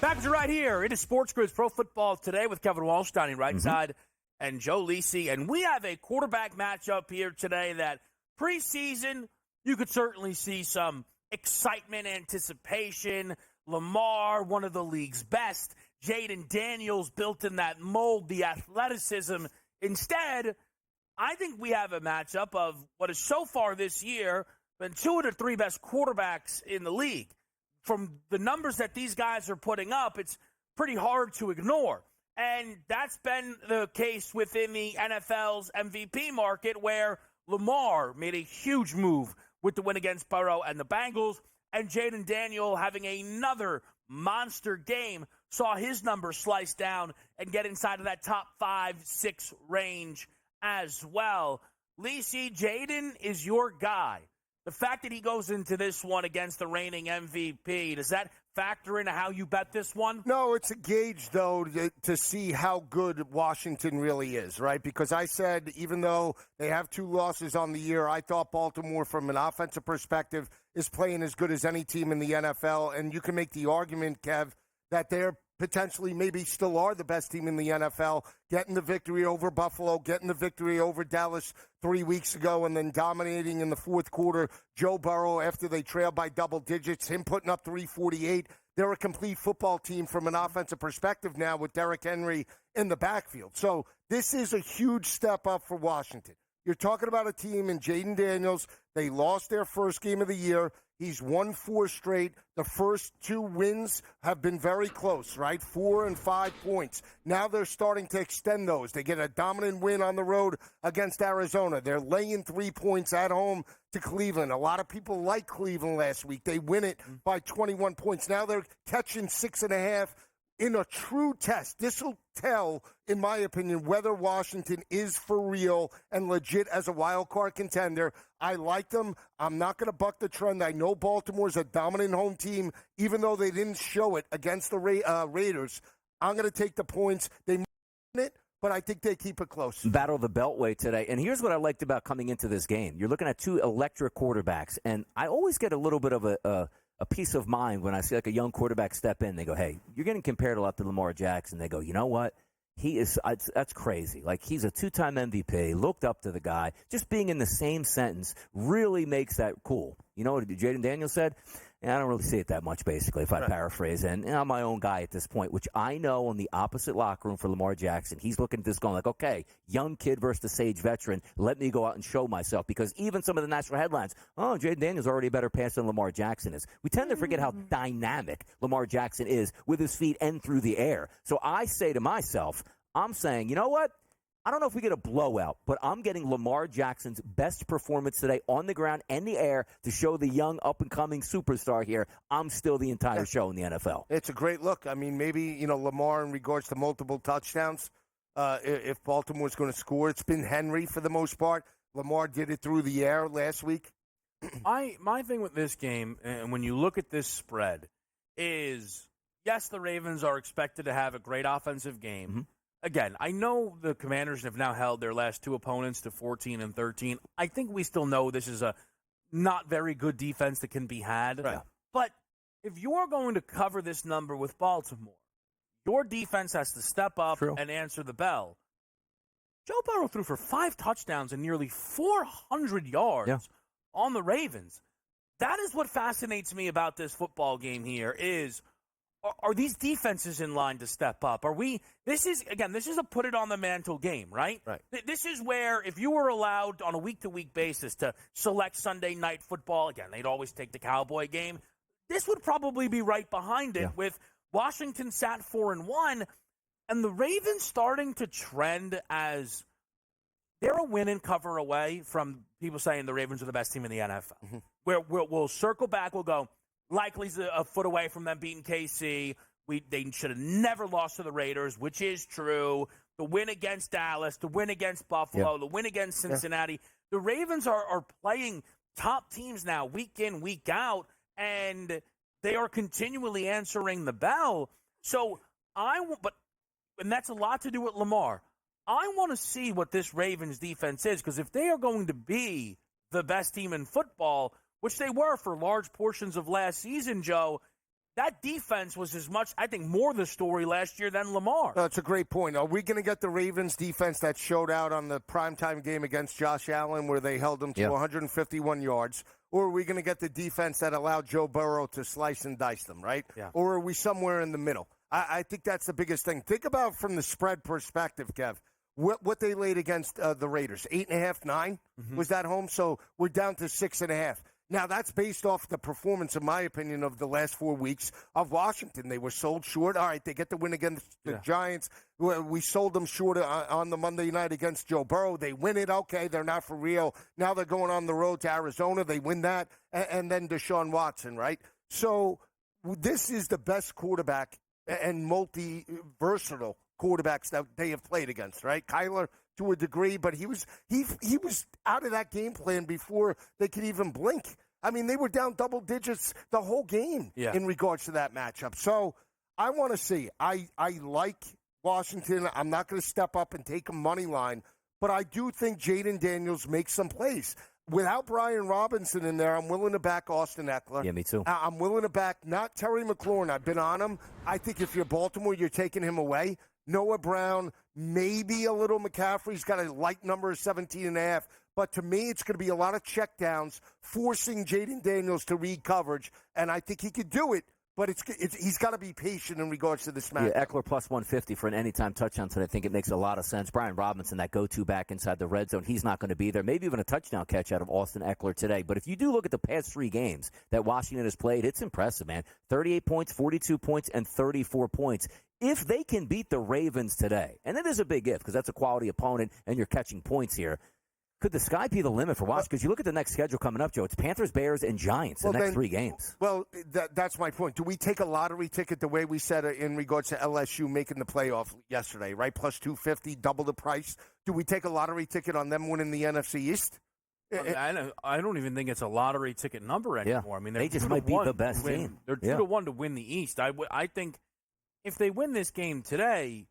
Packers are right here. It is SportsGrid's Pro Football Today with Kevin Walsh, Donnie Rightside, and Joe Lisi. And we have a quarterback matchup here today that preseason, you could certainly see some excitement, anticipation. Lamar, one of the league's best. Jaden Daniels built in that mold, the athleticism. Instead, I think we have a matchup of what is so far this year been two of the three best quarterbacks in the league. From the numbers that these guys are putting up, it's pretty hard to ignore. And that's been the case within the NFL's MVP market, where Lamar made a huge move with the win against Burrow and the Bengals, and Jaden Daniel having another monster game saw his numbers slice down and get inside of that top 5-6 range as well. Lisi, Jaden is your guy. The fact that he goes into this one against the reigning MVP, does that factor into how you bet this one? No, it's a gauge, though, to see how good Washington really is, right? Because I said, even though they have 2 losses on the year, I thought Baltimore, from an offensive perspective, is playing as good as any team in the NFL. And you can make the argument, Kev, that they're potentially maybe still are the best team in the NFL, getting the victory over Buffalo, getting the victory over Dallas 3 weeks ago, and then dominating in the fourth quarter. Joe Burrow, after they trailed by double digits, him putting up 348. They're a complete football team from an offensive perspective now with Derrick Henry in the backfield. So this is a huge step up for Washington. You're talking about a team in Jaden Daniels. They lost their first game of the year. He's won 4 straight. The first 2 wins have been very close, right? 4 and 5 points. Now they're starting to extend those. They get a dominant win on the road against Arizona. They're laying 3 points at home to Cleveland. A lot of people like Cleveland last week. They win it by 21 points. Now they're catching 6.5 in a true test. This will tell, in my opinion, whether Washington is for real and legit as a wild card contender. I like them. I'm not going to buck the trend. I know Baltimore's a dominant home team, even though they didn't show it against the Raiders. I'm going to take the points. They win it, but I think they keep it close. Battle of the Beltway today. And here's what I liked about coming into this game. You're looking at 2 electric quarterbacks, and I always get a little bit of a peace of mind when I see like a young quarterback step in. They go, hey, you're getting compared a lot to Lamar Jackson. They go, you know what? That's crazy. Like, he's a 2-time MVP, looked up to the guy. Just being in the same sentence really makes that cool. You know what Jaden Daniels said? And I don't really see it that much, basically, if I paraphrase. And I'm my own guy at this point, which I know on the opposite locker room for Lamar Jackson. He's looking at this going like, okay, young kid versus the sage veteran. Let me go out and show myself. Because even some of the national headlines, oh, Jaden Daniels already a better passer than Lamar Jackson is. We tend to forget how dynamic Lamar Jackson is with his feet and through the air. So I say to myself, I'm saying, you know what? I don't know if we get a blowout, but I'm getting Lamar Jackson's best performance today on the ground and the air to show the young, up-and-coming superstar here I'm still the entire show in the NFL. It's a great look. I mean, maybe, Lamar in regards to multiple touchdowns, if Baltimore's going to score, it's been Henry for the most part. Lamar did it through the air last week. My thing with this game, and when you look at this spread, is, yes, the Ravens are expected to have a great offensive game. Mm-hmm. Again, I know the Commanders have now held their last 2 opponents to 14 and 13. I think we still know this is a not very good defense that can be had. Right. But if you're going to cover this number with Baltimore, your defense has to step up and answer the bell. Joe Burrow threw for 5 touchdowns and nearly 400 yards on the Ravens. That is what fascinates me about this football game here is, are these defenses in line to step up? This is a put it on the mantle game, right? Right. This is where if you were allowed on a week-to-week basis to select Sunday night football, again, they'd always take the Cowboy game. This would probably be right behind it with Washington sat 4-1 and the Ravens starting to trend as they're a win and cover away from people saying the Ravens are the best team in the NFL. Mm-hmm. Where we'll circle back, we'll go, likely a foot away from them beating KC. They should have never lost to the Raiders, which is true. The win against Dallas, the win against Buffalo, the win against Cincinnati. Yeah. The Ravens are playing top teams now week in, week out, and they are continually answering the bell. So and that's a lot to do with Lamar. I want to see what this Ravens defense is, because if they are going to be the best team in football, which they were for large portions of last season, Joe, that defense was as much, I think, more the story last year than Lamar. That's a great point. Are we going to get the Ravens defense that showed out on the primetime game against Josh Allen where they held him to 151 yards? Or are we going to get the defense that allowed Joe Burrow to slice and dice them, right? Yeah. Or are we somewhere in the middle? I think that's the biggest thing. Think about from the spread perspective, Kev, what they laid against the Raiders. 8.5, 9 was that home? So we're down to 6.5. Now, that's based off the performance, in my opinion, of the last 4 weeks of Washington. They were sold short. All right, they get the win against the Giants. We sold them short on the Monday night against Joe Burrow. They win it. Okay, they're not for real. Now they're going on the road to Arizona. They win that. And then Deshaun Watson, right? So this is the best quarterback and multi-versatile quarterbacks that they have played against, right? Kyler to a degree, but he was out of that game plan before they could even blink. I mean, they were down double digits the whole game in regards to that matchup. So I want to see. I like Washington. I'm not going to step up and take a money line, but I do think Jaden Daniels makes some plays. Without Brian Robinson in there, I'm willing to back Austin Eckler. Yeah, me too. I'm willing to back not Terry McLaurin. I've been on him. I think if you're Baltimore, you're taking him away. Noah Brown, maybe a little McCaffrey. He's got a light number of 17.5. But to me, it's going to be a lot of checkdowns, forcing Jaden Daniels to read coverage. And I think he could do it, but he's got to be patient in regards to this match. Yeah, Eckler plus 150 for an anytime touchdown today. I think it makes a lot of sense. Brian Robinson, that go-to back inside the red zone, he's not going to be there. Maybe even a touchdown catch out of Austin Eckler today. But if you do look at the past 3 games that Washington has played, it's impressive, man. 38 points, 42 points, and 34 points. If they can beat the Ravens today, and it is a big if because that's a quality opponent and you're catching points here, could the sky be the limit for Washington? Because you look at the next schedule coming up, Joe. It's Panthers, Bears, and Giants the next 3 games. Well, that's my point. Do we take a lottery ticket the way we said it in regards to LSU making the playoff yesterday, right? Plus 250, double the price. Do we take a lottery ticket on them winning the NFC East? I don't even think it's a lottery ticket number anymore. Yeah. I mean, they just might be the best team. They're 2-1 to win the East. I think if they win this game today,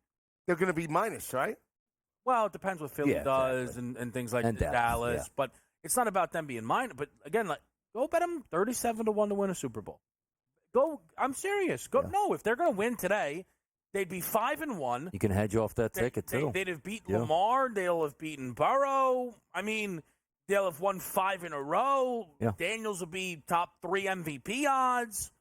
they're going to be minus, right? Well, it depends what Philly does exactly. and things like and Dallas. Yeah. But it's not about them being minus. But again, go bet them 37-1 to win a Super Bowl. Go. I'm serious. Go. Yeah. No, if they're going to win today, they'd be 5-1. You can hedge off that ticket too. They'd have beat Lamar. They'll have beaten Burrow. I mean, they'll have won 5 in a row. Yeah. Daniels will be top 3 MVP odds.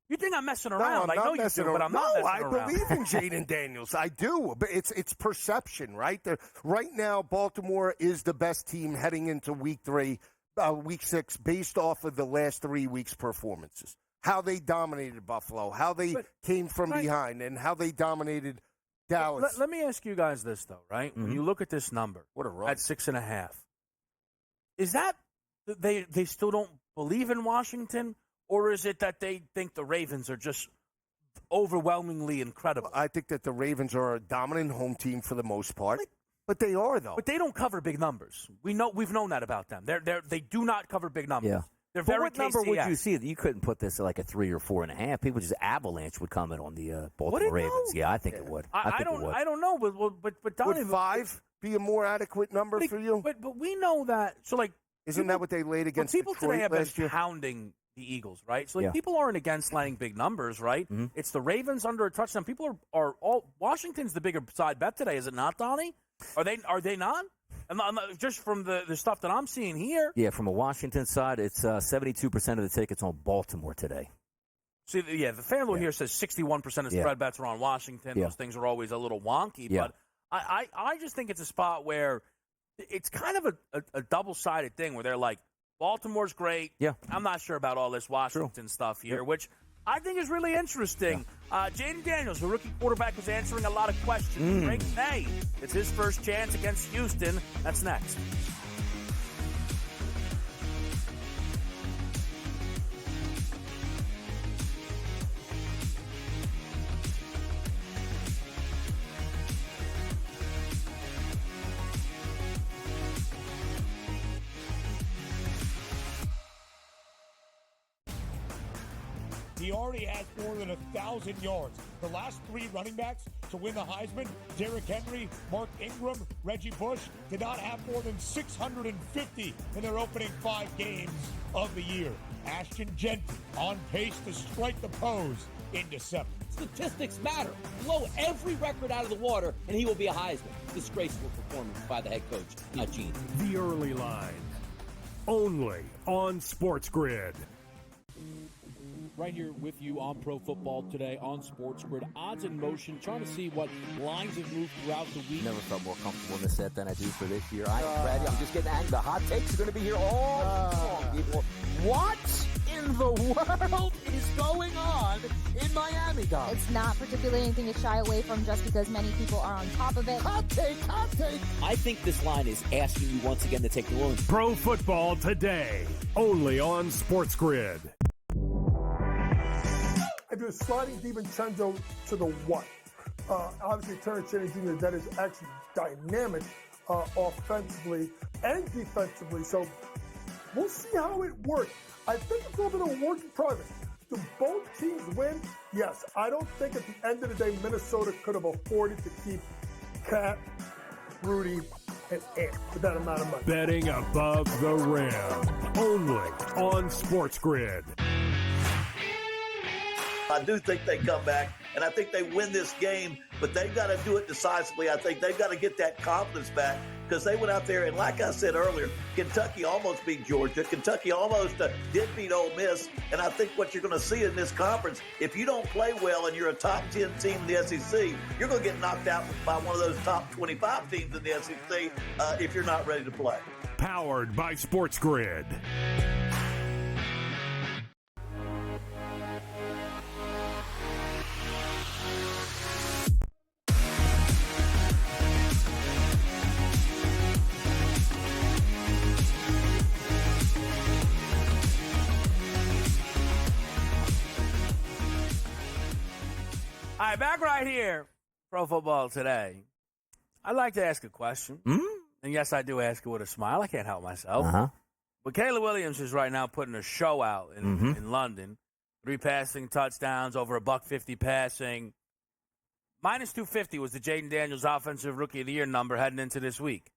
You think I'm messing around? No, I know you do, but I'm not messing around. I believe in Jaden Daniels. I do, but it's perception, right? Right now, Baltimore is the best team heading into week 6, based off of the last 3 weeks' performances. How they dominated Buffalo, how they came from behind, and how they dominated Dallas. Let me ask you guys this, though, right? Mm-hmm. When you look at this number, what a run. At 6.5, is that they still don't believe in Washington? Or is it that they think the Ravens are just overwhelmingly incredible? I think that the Ravens are a dominant home team for the most part. But they are, though. But they don't cover big numbers. We've known that about them. They do not cover big numbers. Yeah. They're very what number would you see? You couldn't put this at like a 3 or 4.5. People just avalanche would comment on the Baltimore Ravens. Yeah, I think it would. I don't know. But Donnie, would 5 be a more adequate number for you? But we know that. So isn't that what they laid against people Detroit today have last been year? Pounding the Eagles, right? So people aren't against laying big numbers, right? Mm-hmm. It's the Ravens under a touchdown. People are all Washington's the bigger side bet today, is it not, Donnie? Are they not? I'm not just from the stuff that I'm seeing here. Yeah, from a Washington side, it's 72% of the tickets on Baltimore today. See, the FanDuel here says 61% of spread bets are on Washington. Yeah. Those things are always a little wonky, but I just think it's a spot where it's kind of a double-sided thing where they're like, Baltimore's great. Yeah. I'm not sure about all this Washington stuff here, which I think is really interesting. Yeah. Jaden Daniels, the rookie quarterback, is answering a lot of questions. Great day. It's his first chance against Houston. That's next. He already has more than 1,000 yards. The last 3 running backs to win the Heisman, Derrick Henry, Mark Ingram, Reggie Bush, did not have more than 650 in their opening 5 games of the year. Ashton Genty on pace to strike the pose in December. Statistics matter. Blow every record out of the water, and he will be a Heisman. Disgraceful performance by the head coach, not Gene. The Early Line, only on SportsGrid. Right here with you on Pro Football Today on SportsGrid. Odds in motion, trying to see what lines have moved throughout the week. Never felt more comfortable in the set than I do for this year. I am ready. I'm just getting angry. The hot takes are going to be here all long, people. What in the world is going on in Miami, guys? It's not particularly anything to shy away from just because many people are on top of it. Hot take, hot take. I think this line is asking you once again to take the Orleans. Pro Football Today, only on SportsGrid. I do a sliding DiVincenzo to the one. Obviously, Terrence Shannon Jr., that is actually dynamic offensively and defensively. So we'll see how it works. I think it's a little bit of a work in progress. Do both teams win? Yes. I don't think at the end of the day, Minnesota could have afforded to keep Cat, Rudy, and Ant for that amount of money. Betting above the rim, only on SportsGrid. I do think they come back, and I think they win this game, but they've got to do it decisively. I think they've got to get that confidence back because they went out there, and like I said earlier, Kentucky almost beat Georgia. Kentucky almost did beat Ole Miss, and I think what you're going to see in this conference, if you don't play well and you're a top 10 team in the SEC, you're going to get knocked out by one of those top 25 teams in the SEC if you're not ready to play. Powered by SportsGrid. All right, back right here, Pro Football Today. I'd like to ask a question. And yes, I do ask it with a smile. I can't help myself. But Caleb Williams is right now putting a show out in London. 3 passing touchdowns, over $150 passing. Minus 250 was the Jaden Daniels Offensive Rookie of the Year number heading into this week.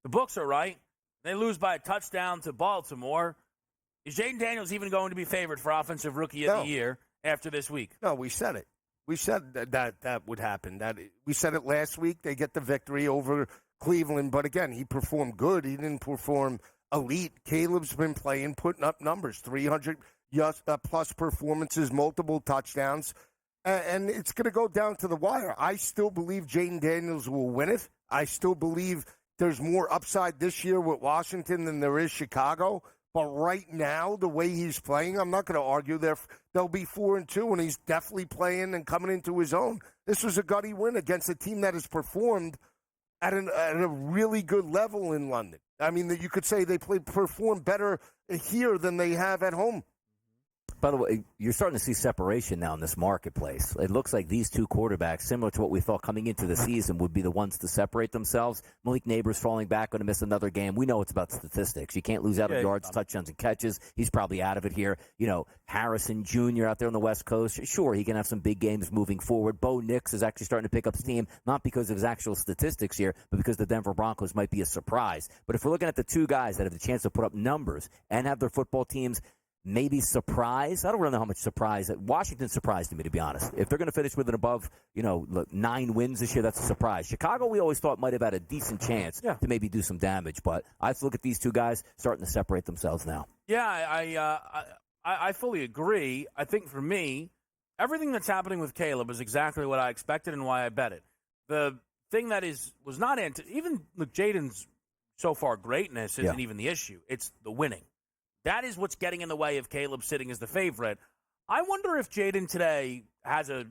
The books are right. They lose by a touchdown to Baltimore. Is Jaden Daniels even going to be favored for Offensive Rookie of the Year after this week? No, we said it. We said that would happen. We said it last week. They get the victory over Cleveland. But, again, he performed good. He didn't perform elite. Caleb's been playing, putting up numbers, 300-plus performances, multiple touchdowns. And it's going to go down to the wire. I still believe Jaden Daniels will win it. I still believe there's more upside this year with Washington than there is Chicago. But right now, the way he's playing, I'm not going to argue they'll be 4-2, and he's definitely playing and coming into his own. This was a gutty win against a team that has performed at a really good level in London. I mean, you could say they perform better here than they have at home. By the way, you're starting to see separation now in this marketplace. It looks like these two quarterbacks, similar to what we thought coming into the season, would be the ones to separate themselves. Malik Neighbors falling back, going to miss another game. We know it's about statistics. You can't lose out on yards, touchdowns, and catches. He's probably out of it here. You know, Harrison Jr. out there on the West Coast. Sure, he can have some big games moving forward. Bo Nix is actually starting to pick up steam, not because of his actual statistics here, but because the Denver Broncos might be a surprise. But if we're looking at the two guys that have the chance to put up numbers and have their football teams maybe surprise. I don't really know how much surprise. Washington surprised me, to be honest. If they're going to finish with an above, 9 wins this year, that's a surprise. Chicago, we always thought might have had a decent chance to maybe do some damage. But I have to look at these two guys starting to separate themselves now. Yeah, I fully agree. I think for me, everything that's happening with Caleb is exactly what I expected and why I bet it. The thing that was not even Jaden's so far greatness isn't even the issue. It's the winning. That is what's getting in the way of Caleb sitting as the favorite. I wonder if Jaden today has a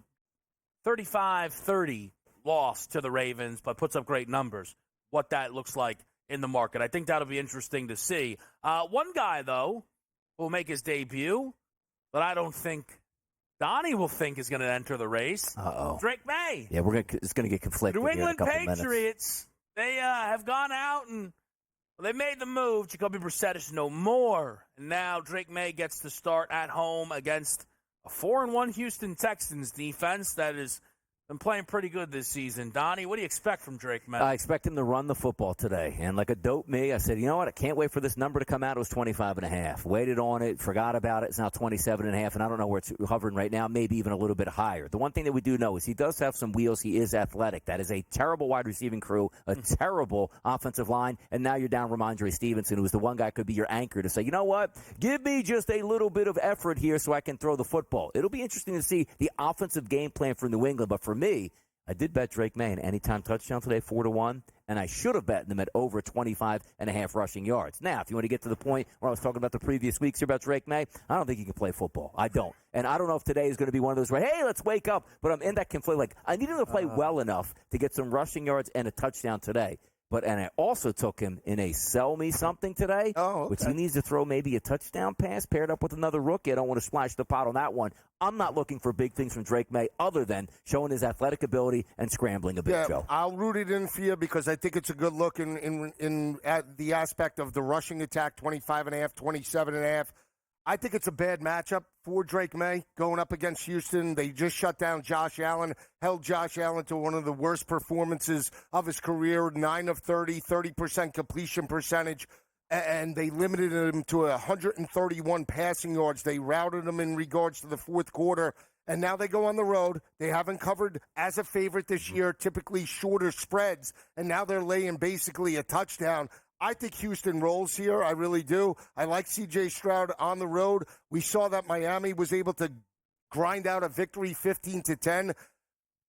35-30 loss to the Ravens, but puts up great numbers, what that looks like in the market. I think that'll be interesting to see. One guy, though, will make his debut, but I don't think Donnie will think is going to enter the race. Drake Maye. Yeah, it's going to get conflicted. New England here in a couple Patriots, they have gone out and they made the move. Jacoby Brissett is no more. And now Drake Maye gets to start at home against a 4-1 Houston Texans defense that is been playing pretty good this season. Donnie, what do you expect from Drake Maye? I expect him to run the football today. And like a dope me, I said, you know what? I can't wait for this number to come out. It was 25.5. Waited on it, forgot about it. It's now 27.5, and I don't know where it's hovering right now, maybe even a little bit higher. The one thing that we do know is he does have some wheels. He is athletic. That is a terrible wide receiving crew, a terrible offensive line, and now you're down Ramondre Stevenson, who is the one guy could be your anchor to say, you know what? Give me just a little bit of effort here so I can throw the football. It'll be interesting to see the offensive game plan for New England, but for me, I did bet Drake Maye an anytime touchdown today, 4-1, and I should have bet them at over 25.5 rushing yards. Now, if you want to get to the point where I was talking about the previous weeks here about Drake Maye, I don't think he can play football. I don't. And I don't know if today is going to be one of those where, hey, let's wake up. But I'm in that conflict. Like, I need him to play well enough to get some rushing yards and a touchdown today. And I also took him in a sell me something today, which he needs to throw maybe a touchdown pass paired up with another rookie. I don't want to splash the pot on that one. I'm not looking for big things from Drake Maye other than showing his athletic ability and scrambling a bit, Joe. I'll root it in for you because I think it's a good look in at the aspect of the rushing attack, 25.5, 27.5. I think it's a bad matchup for Drake Maye going up against Houston. They just shut down Josh Allen, held Josh Allen to one of the worst performances of his career, 9 of 30% completion percentage, and they limited him to 131 passing yards. They routed him in regards to the fourth quarter, and now they go on the road. They haven't covered as a favorite this year, typically shorter spreads, and now they're laying basically a touchdown. I think Houston rolls here. I really do. I like C.J. Stroud on the road. We saw that Miami was able to grind out a victory 15-10.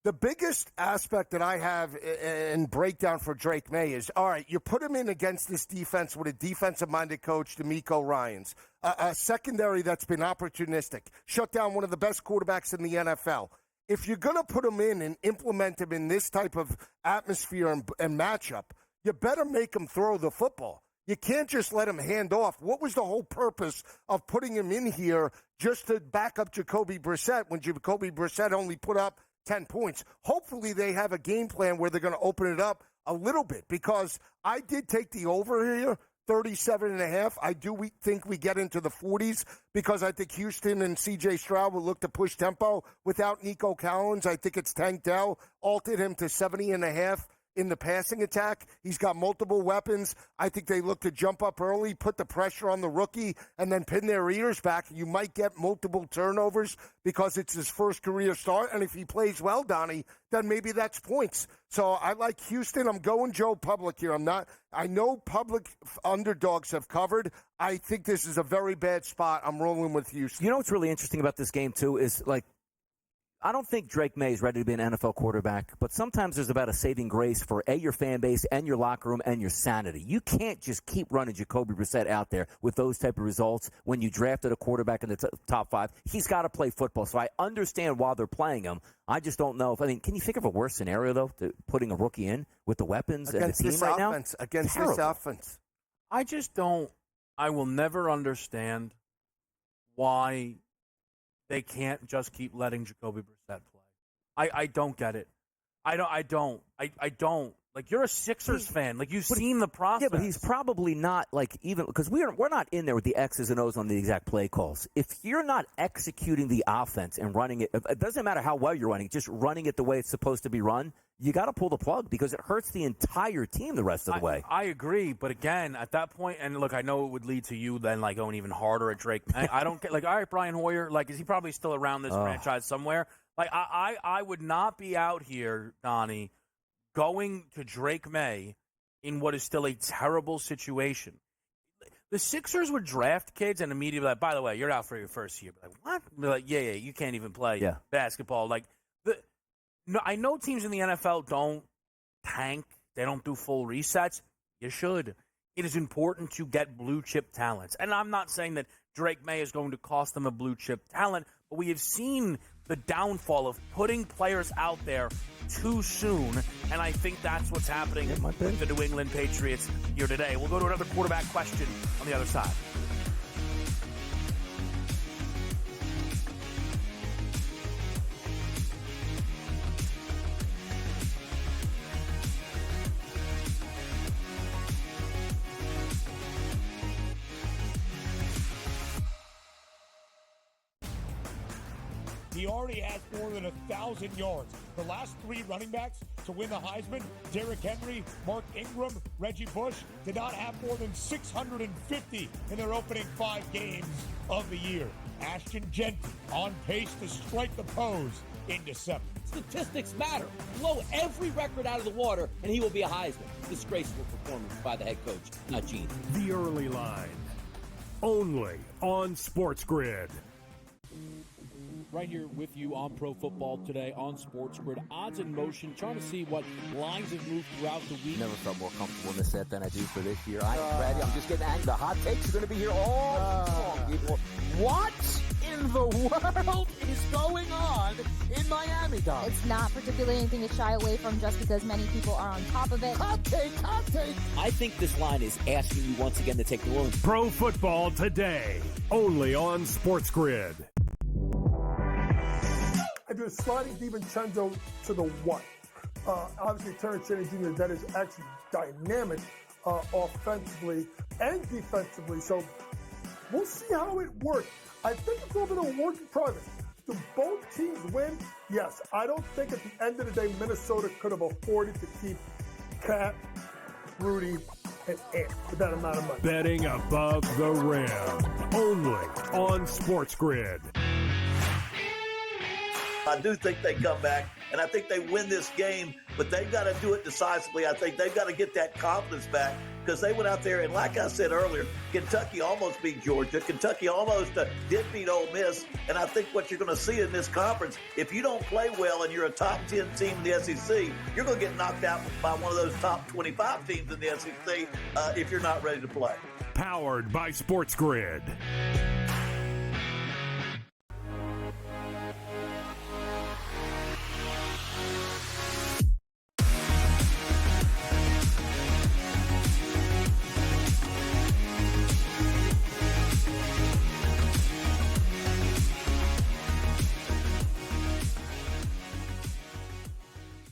The biggest aspect that I have in breakdown for Drake Maye is, all right, you put him in against this defense with a defensive-minded coach, D'Amico Ryans, a secondary that's been opportunistic, shut down one of the best quarterbacks in the NFL. If you're going to put him in and implement him in this type of atmosphere and matchup, you better make him throw the football. You can't just let him hand off. What was the whole purpose of putting him in here just to back up Jacoby Brissett when Jacoby Brissett only put up 10 points? Hopefully they have a game plan where they're going to open it up a little bit because I did take the over here, 37.5. I do think we get into the 40s because I think Houston and C.J. Stroud will look to push tempo. Without Nico Collins, I think it's Tank Dell, altered him to 70.5. in the passing attack. He's got multiple weapons. I think they look to jump up early, put the pressure on the rookie, and then pin their ears back. You might get multiple turnovers because it's his first career start. And if he plays well, Donnie, then maybe that's points. So I like Houston. I'm going Joe Public here. I know public underdogs have covered. I think this is a very bad spot. I'm rolling with Houston. You know what's really interesting about this game, too, is like, I don't think Drake Maye is ready to be an NFL quarterback, but sometimes there's about a saving grace for, A, your fan base and your locker room and your sanity. You can't just keep running Jacoby Brissett out there with those type of results when you drafted a quarterback in the top 5. He's got to play football, so I understand why they're playing him. I just don't know if, can you think of a worse scenario, though, putting a rookie in with the weapons and the team right now? Against this offense. I just don't. I will never understand why they can't just keep letting Jacoby Brissett play. I don't get it. I don't. Like, you're a Sixers fan. Like, you've seen the process. Yeah, but he's probably not, like, even – because we're not in there with the X's and O's on the exact play calls. If you're not executing the offense and running it – it doesn't matter how well you're running, just running it the way it's supposed to be run, you got to pull the plug because it hurts the entire team the rest of the way. I agree, but again, at that point – and, look, I know it would lead to you then, like, going even harder at Drake. I don't – like, all right, Brian Hoyer, like, is he probably still around this franchise somewhere? Like, I would not be out here, Donnie, going to Drake Maye in what is still a terrible situation. The Sixers would draft kids and immediately like, by the way, you're out for your first year. Like, what? They're like, yeah, you can't even play basketball. Like, I know teams in the NFL don't tank. They don't do full resets. You should. It is important to get blue-chip talents. And I'm not saying that Drake Maye is going to cost them a blue-chip talent, but we have seen the downfall of putting players out there too soon, and I think that's what's happening with the New England Patriots here today. We'll go to another quarterback question on the other side. He already has more than 1,000 yards. The last three running backs to win the Heisman, Derrick Henry, Mark Ingram, Reggie Bush, did not have more than 650 in their opening 5 games of the year. Ashton Genty on pace to strike the pose in December. Statistics matter. Blow every record out of the water, and he will be a Heisman. Disgraceful performance by the head coach, not Gene. The Early Line. Only on SportsGrid. Right here with you on Pro Football Today on SportsGrid. Odds in motion, trying to see what lines have moved throughout the week. Never felt more comfortable in this set than I do for this year. I'm ready. I'm just getting angry. The hot takes are going to be here all long, people. What in the world is going on in Miami, Dom? It's not particularly anything to shy away from just because many people are on top of it. Hot take. I think this line is asking you once again to take the Orleans. Pro Football Today. Only on SportsGrid. I do a sliding DiVincenzo to the one. Obviously, Terrence Cheney Jr., that is actually dynamic offensively and defensively. So we'll see how it works. I think it's a little bit of a work in progress. Do both teams win? Yes. I don't think at the end of the day, Minnesota could have afforded to keep Cat, Rudy, and Ant for that amount of money. Betting above the rim. Only on SportsGrid. I do think they come back, and I think they win this game, but they've got to do it decisively. I think they've got to get that confidence back because they went out there, and like I said earlier, Kentucky almost beat Georgia. Kentucky almost did beat Ole Miss, and I think what you're going to see in this conference, if you don't play well and you're a top 10 team in the SEC, you're going to get knocked out by one of those top 25 teams in the SEC if you're not ready to play. Powered by SportsGrid.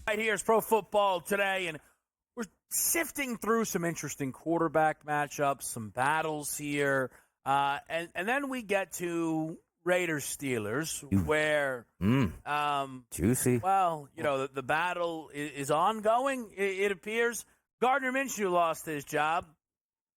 Right here is Pro Football Today, and we're sifting through some interesting quarterback matchups, some battles here, and then we get to Raiders-Steelers, where juicy. Well, you know, the battle is ongoing, it appears. Gardner Minshew lost his job.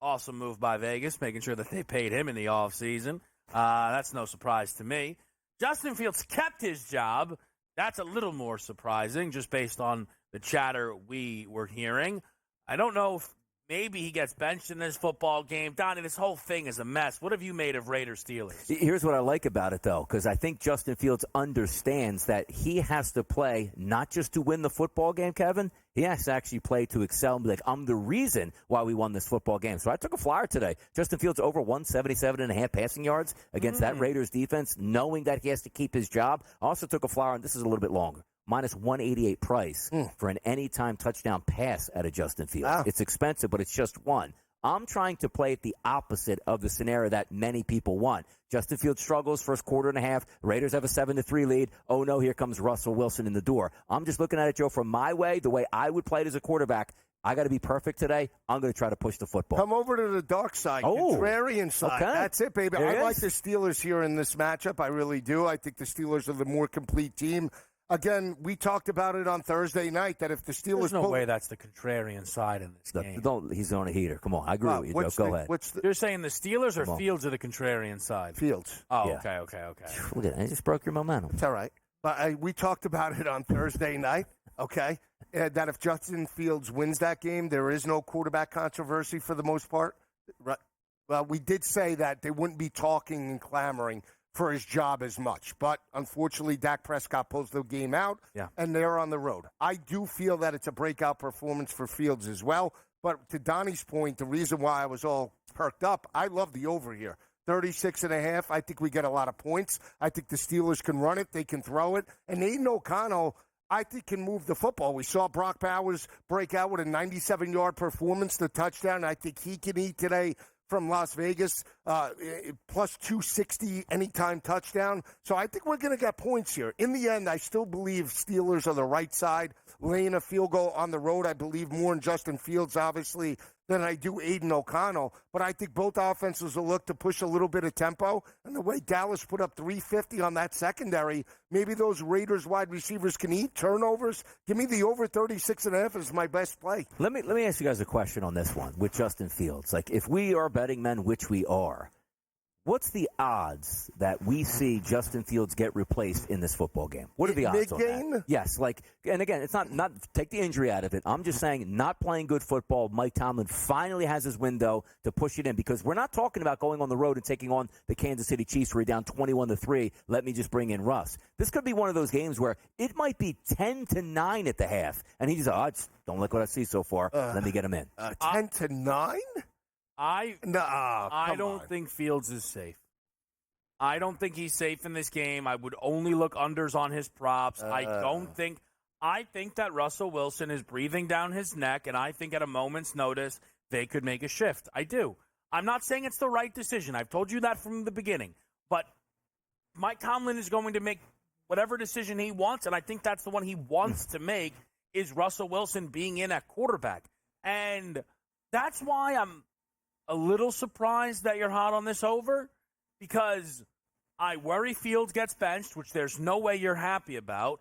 Awesome move by Vegas, making sure that they paid him in the offseason. That's no surprise to me. Justin Fields kept his job. That's a little more surprising, just based on the chatter we were hearing. I don't know if maybe he gets benched in this football game. Donnie, this whole thing is a mess. What have you made of Raiders-Steelers? Here's what I like about it, though, because I think Justin Fields understands that he has to play not just to win the football game, Kevin. He has to actually play to excel and be like, I'm the reason why we won this football game. So I took a flyer today. Justin Fields over 177.5 passing yards against that Raiders defense, knowing that he has to keep his job. I also took a flyer, and this is a little bit longer. Minus 188 price for an anytime touchdown pass out of Justin Fields. Wow. It's expensive, but it's just one. I'm trying to play it the opposite of the scenario that many people want. Justin Fields struggles first quarter and a half. Raiders have a 7-3 lead. Oh, no, here comes Russell Wilson in the door. I'm just looking at it, Joe, from my way, the way I would play it as a quarterback. I got to be perfect today. I'm going to try to push the football. Come over to the dark side, contrarian side. Okay. That's it, baby. I like the Steelers here in this matchup. I really do. I think the Steelers are the more complete team. Again, we talked about it on Thursday night that if the Steelers... There's no way that's the contrarian side in this game. He's on a heater. Come on. I agree with you, Joe. Go ahead. You're saying the Steelers or Fields are the contrarian side? Fields. Oh, yeah. Okay. I just broke your momentum. It's all right. But we talked about it on Thursday night, okay, that if Justin Fields wins that game, there is no quarterback controversy for the most part. Right. Well, we did say that they wouldn't be talking and clamoring for his job as much. But unfortunately, Dak Prescott pulls the game out, and they're on the road. I do feel that it's a breakout performance for Fields as well. But to Donnie's point, the reason why I was all perked up, I love the over here. 36.5. I think we get a lot of points. I think the Steelers can run it. They can throw it. And Aiden O'Connell, I think, can move the football. We saw Brock Bowers break out with a 97-yard performance, the touchdown. I think he can eat today from Las Vegas, plus 260 anytime touchdown. So I think we're going to get points here. In the end, I still believe Steelers are the right side, laying a field goal on the road. I believe more in Justin Fields, obviously, than I do Aiden O'Connell. But I think both offenses will look to push a little bit of tempo. And the way Dallas put up 350 on that secondary, maybe those Raiders wide receivers can eat turnovers. Give me the over 36.5 as my best play. Let me ask you guys a question on this one with Justin Fields. Like, if we are betting men, which we are, what's the odds that we see Justin Fields get replaced in this football game? What are the odds on that? Yes, and again, it's not take the injury out of it. I'm just saying, not playing good football. Mike Tomlin finally has his window to push it in, because we're not talking about going on the road and taking on the Kansas City Chiefs who are down 21-3. Let me just bring in Russ. This could be one of those games where it might be 10-9 at the half, and he just, I just don't like what I see so far. Let me get him in. 10-9. I don't think Fields is safe. I don't think he's safe in this game. I would only look unders on his props. I think that Russell Wilson is breathing down his neck, and I think at a moment's notice they could make a shift. I do. I'm not saying it's the right decision. I've told you that from the beginning. But Mike Tomlin is going to make whatever decision he wants, and I think that's the one he wants to make, is Russell Wilson being in at quarterback. And that's why I'm a little surprised that you're hot on this over, because I worry Fields gets benched, which there's no way you're happy about,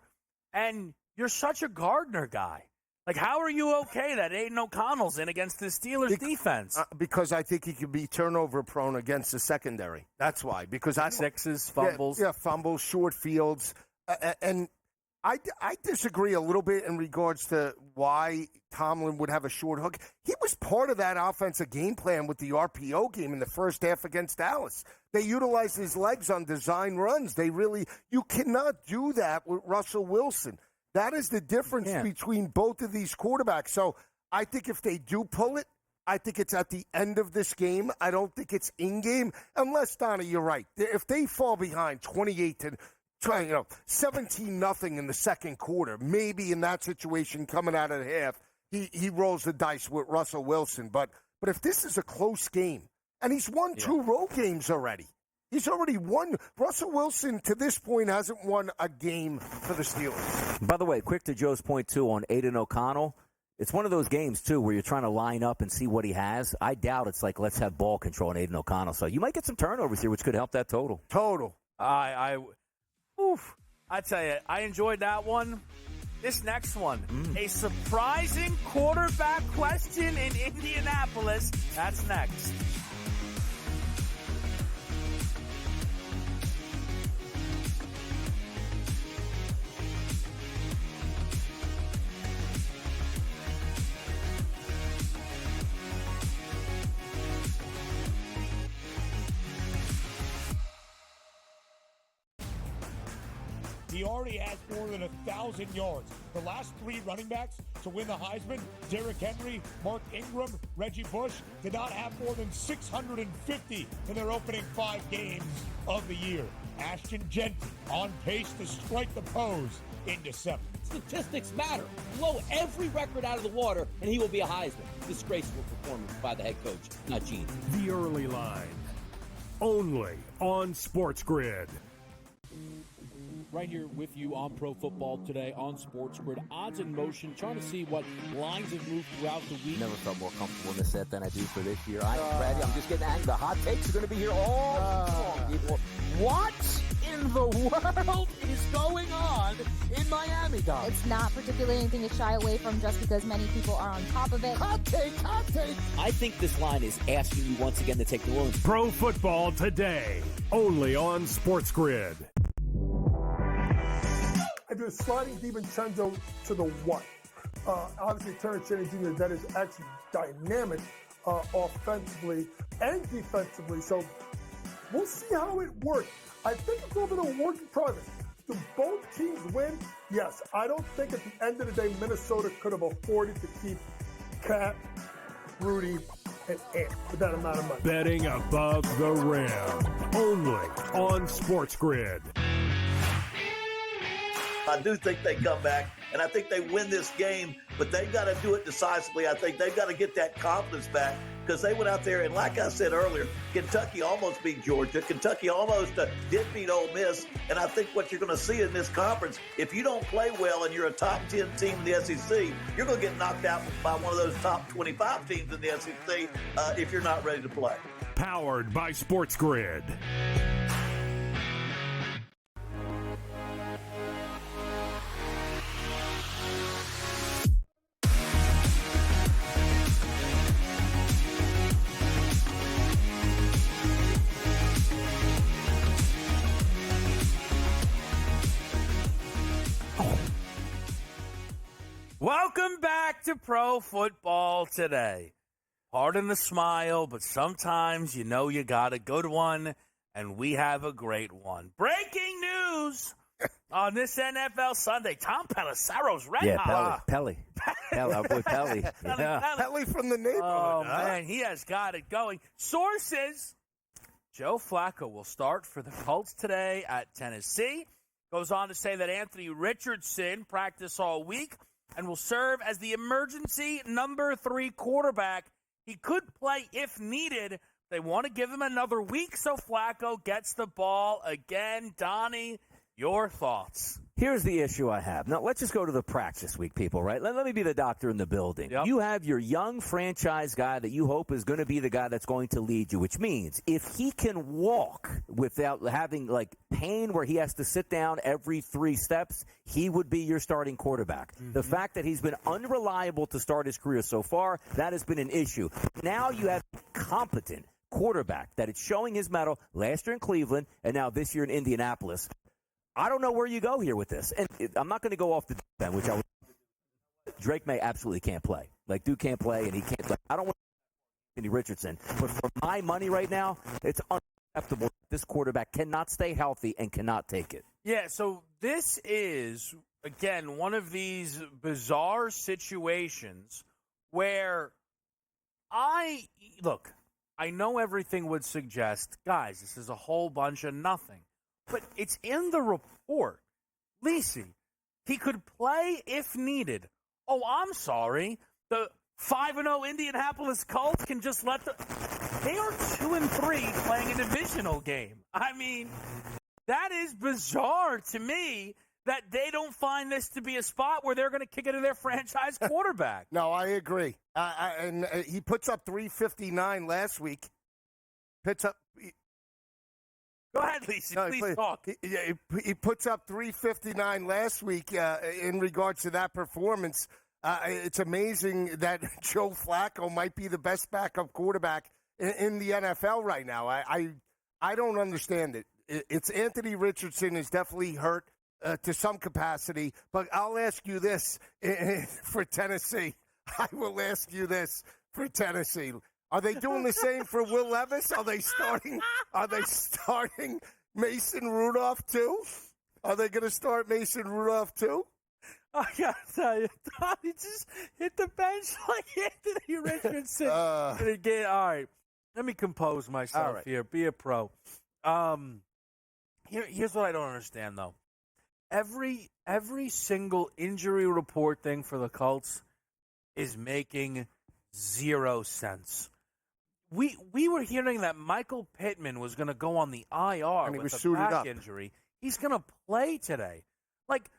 and you're such a Gardner guy. Like, how are you okay that Aiden O'Connell's in against the Steelers defense? Because I think he could be turnover prone against the secondary. That's why. Because sixes, fumbles. Yeah, fumbles, short fields. And I disagree a little bit in regards to why Tomlin would have a short hook. He was part of that offensive game plan with the RPO game in the first half against Dallas. They utilized his legs on design runs. You cannot do that with Russell Wilson. That is the difference between both of these quarterbacks. So I think if they do pull it, I think it's at the end of this game. I don't think it's in-game. Unless, Donnie, you're right. If they fall behind 17-0 in the second quarter, maybe in that situation coming out of the half, he rolls the dice with Russell Wilson. But if this is a close game, and he's won 2 road games already. He's already won. Russell Wilson, to this point, hasn't won a game for the Steelers. By the way, quick to Joe's point, too, on Aiden O'Connell. It's one of those games, too, where you're trying to line up and see what he has. I doubt it's like, let's have ball control on Aiden O'Connell. So you might get some turnovers here, which could help that total. I tell you, I enjoyed that one. This next one, a surprising quarterback question in Indianapolis. That's next. He already has more than 1,000 yards. The last 3 running backs to win the Heisman, Derrick Henry, Mark Ingram, Reggie Bush, did not have more than 650 in their opening 5 games of the year. Ashton Genty on pace to strike the pose in December. Statistics matter. Blow every record out of the water, and he will be a Heisman. Disgraceful performance by the head coach, not Gene. The Early Line, only on SportsGrid. Right here with you on Pro Football Today on SportsGrid. Odds in motion, trying to see what lines have moved throughout the week. Never felt more comfortable in the set than I do for this year. I'm ready. I'm just getting angry. The hot takes are going to be here all long, people. What in the world is going on in Miami, Dom? It's not particularly anything to shy away from just because many people are on top of it. Hot take. I think this line is asking you once again to take the Orleans. Pro Football Today, only on SportsGrid. I do a sliding DiVincenzo to the one. Obviously, Terrence Jennings Jr., that is actually dynamic offensively and defensively. So we'll see how it works. I think it's a little bit of a work in progress. Do both teams win? Yes. I don't think at the end of the day, Minnesota could have afforded to keep Cat, Rudy, and Ant for that amount of money. Betting above the rim, only on SportsGrid. I do think they come back, and I think they win this game, but they've got to do it decisively. I think they've got to get that confidence back because they went out there, and like I said earlier, Kentucky almost beat Georgia. Kentucky almost did beat Ole Miss. And I think what you're going to see in this conference, if you don't play well and you're a top 10 team in the SEC, you're going to get knocked out by one of those top 25 teams in the SEC if you're not ready to play. Powered by SportsGrid. Welcome back to Pro Football Today. Pardon the smile, but sometimes you know you got to go to one, and we have a great one. Breaking news on this NFL Sunday. Tom Pelissero's red hot. Pelly. Our boy Pelly. Pelly from the neighborhood. Oh, man, he has got it going. Sources, Joe Flacco will start for the Colts today at Tennessee. Goes on to say that Anthony Richardson practiced all week and will serve as the emergency number 3 quarterback. He could play if needed. They want to give him another week so Flacco gets the ball again. Donnie, your thoughts? Here's the issue I have. Now, let's just go to the practice week, people, right? Let me be the doctor in the building. Yep. You have your young franchise guy that you hope is going to be the guy that's going to lead you, which means if he can walk without having, like, pain where he has to sit down every 3 steps, he would be your starting quarterback. Mm-hmm. The fact that he's been unreliable to start his career so far, that has been an issue. Now you have competent quarterback that is showing his mettle last year in Cleveland and now this year in Indianapolis. I don't know where you go here with this. And I'm not going to go off the deep end, which Drake Maye absolutely can't play. Like, Duke can't play, and he can't play. I don't want Anthony Richardson. But for my money right now, it's unacceptable. This quarterback cannot stay healthy and cannot take it. Yeah, so this is, again, one of these bizarre situations where I know everything would suggest, guys, this is a whole bunch of nothing. But it's in the report. Lisi, he could play if needed. Oh, I'm sorry. The 5-0 Indianapolis Colts can just let they are 2-3 playing a divisional game. I mean, that is bizarre to me that they don't find this to be a spot where they're going to kick it to their franchise quarterback. No, I agree. And he puts up 359 last week. Go ahead, Lisi. Please talk. He puts up 359 last week in regards to that performance. It's amazing that Joe Flacco might be the best backup quarterback in the NFL right now. I don't understand it. It's Anthony Richardson is definitely hurt to some capacity, but I'll ask you this for Tennessee. I will ask you this for Tennessee. Are they doing the same for Will Levis? Are they starting Mason Rudolph too? Are they going to start Mason Rudolph too? I got to tell you, Tommy just hit the bench like Anthony Richardson. Again, all right, let me compose myself here. Be a pro. Here's what I don't understand, though. Every single injury report thing for the Colts is making zero sense. We were hearing that Michael Pittman was going to go on the IR with a back injury. He's going to play today. Like,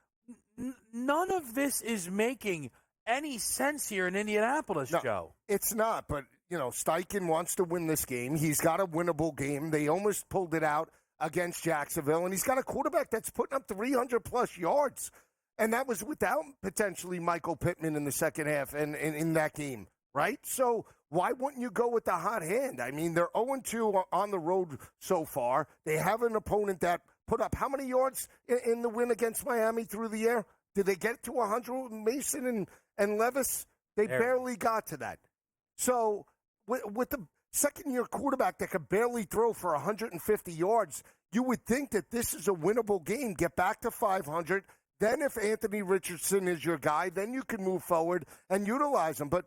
none of this is making any sense here in Indianapolis, Joe. It's not, but, Steichen wants to win this game. He's got a winnable game. They almost pulled it out against Jacksonville, and he's got a quarterback that's putting up 300-plus yards, and that was without potentially Michael Pittman in the second half and in that game, right? So why wouldn't you go with the hot hand? I mean, they're 0-2 on the road so far. They have an opponent that put up how many yards in the win against Miami through the air? Did they get to 100 with Mason and Levis? They barely got to that. So with the second-year quarterback that could barely throw for 150 yards, you would think that this is a winnable game. Get back to 500. Then if Anthony Richardson is your guy, then you can move forward and utilize him. But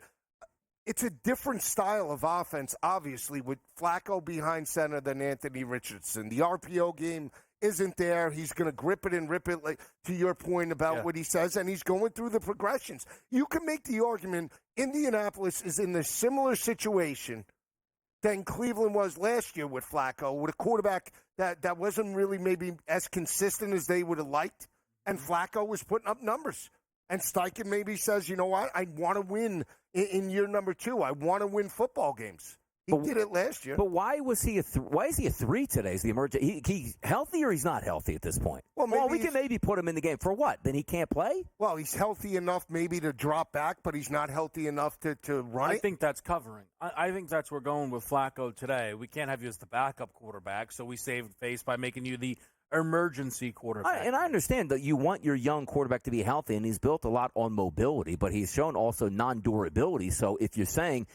it's a different style of offense, obviously, with Flacco behind center than Anthony Richardson. The RPO game, isn't there. He's going to grip it and rip it, like to your point about what he says, and he's going through the progressions. You can make the argument Indianapolis is in a similar situation than Cleveland was last year with Flacco, with a quarterback that wasn't really maybe as consistent as they would have liked, and Flacco was putting up numbers. And Steichen maybe says, you know what, I want to win in year number 2. I want to win football games. He did it last year. But why was he why is he a 3 today? Is the emergent? He's healthy or he's not healthy at this point? Well, we can maybe put him in the game. For what? Then he can't play? Well, he's healthy enough maybe to drop back, but he's not healthy enough to run it. I think that's covering. I think that's where we're going with Flacco today. We can't have you as the backup quarterback, so we saved face by making you the emergency quarterback. And I understand that you want your young quarterback to be healthy, and he's built a lot on mobility, but he's shown also non-durability. So if you're saying,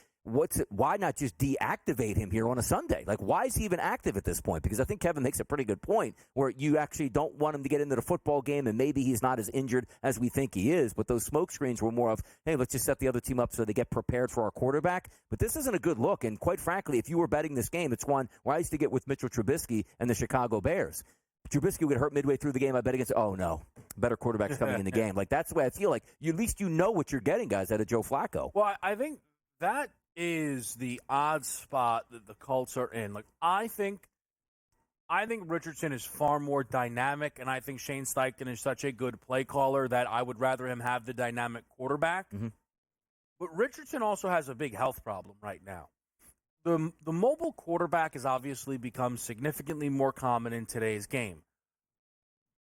why not just deactivate him here on a Sunday? Like, why is he even active at this point? Because I think Kevin makes a pretty good point where you actually don't want him to get into the football game, and maybe he's not as injured as we think he is. But those smoke screens were more of, hey, let's just set the other team up so they get prepared for our quarterback. But this isn't a good look. And quite frankly, if you were betting this game, it's one where I used to get with Mitchell Trubisky and the Chicago Bears. Trubisky would get hurt midway through the game. I bet against, oh, no, better quarterback's coming in the game. Like, that's the way I feel like. At least you know what you're getting, guys, out of Joe Flacco. Well, I think that is the odd spot that the Colts are in. Like, I think Richardson is far more dynamic, and I think Shane Steichen is such a good play caller that I would rather him have the dynamic quarterback. Mm-hmm. But Richardson also has a big health problem right now. The mobile quarterback has obviously become significantly more common in today's game.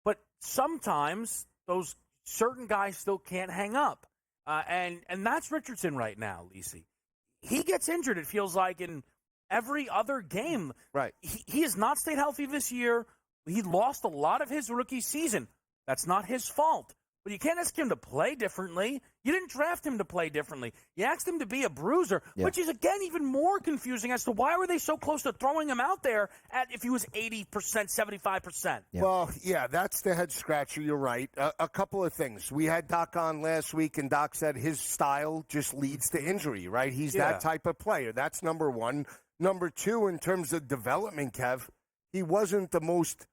But sometimes those certain guys still can't hang up. And that's Richardson right now, Lisi. He gets injured, it feels like, in every other game. Right. He has not stayed healthy this year. He lost a lot of his rookie season. That's not his fault. But you can't ask him to play differently. You didn't draft him to play differently. You asked him to be a bruiser, which is, again, even more confusing as to why were they so close to throwing him out there if he was 80%, 75%. Yeah. Well, yeah, that's the head scratcher. You're right. A couple of things. We had Doc on last week, and Doc said his style just leads to injury, right? He's that type of player. That's number one. Number two, in terms of development, Kev, he wasn't the most,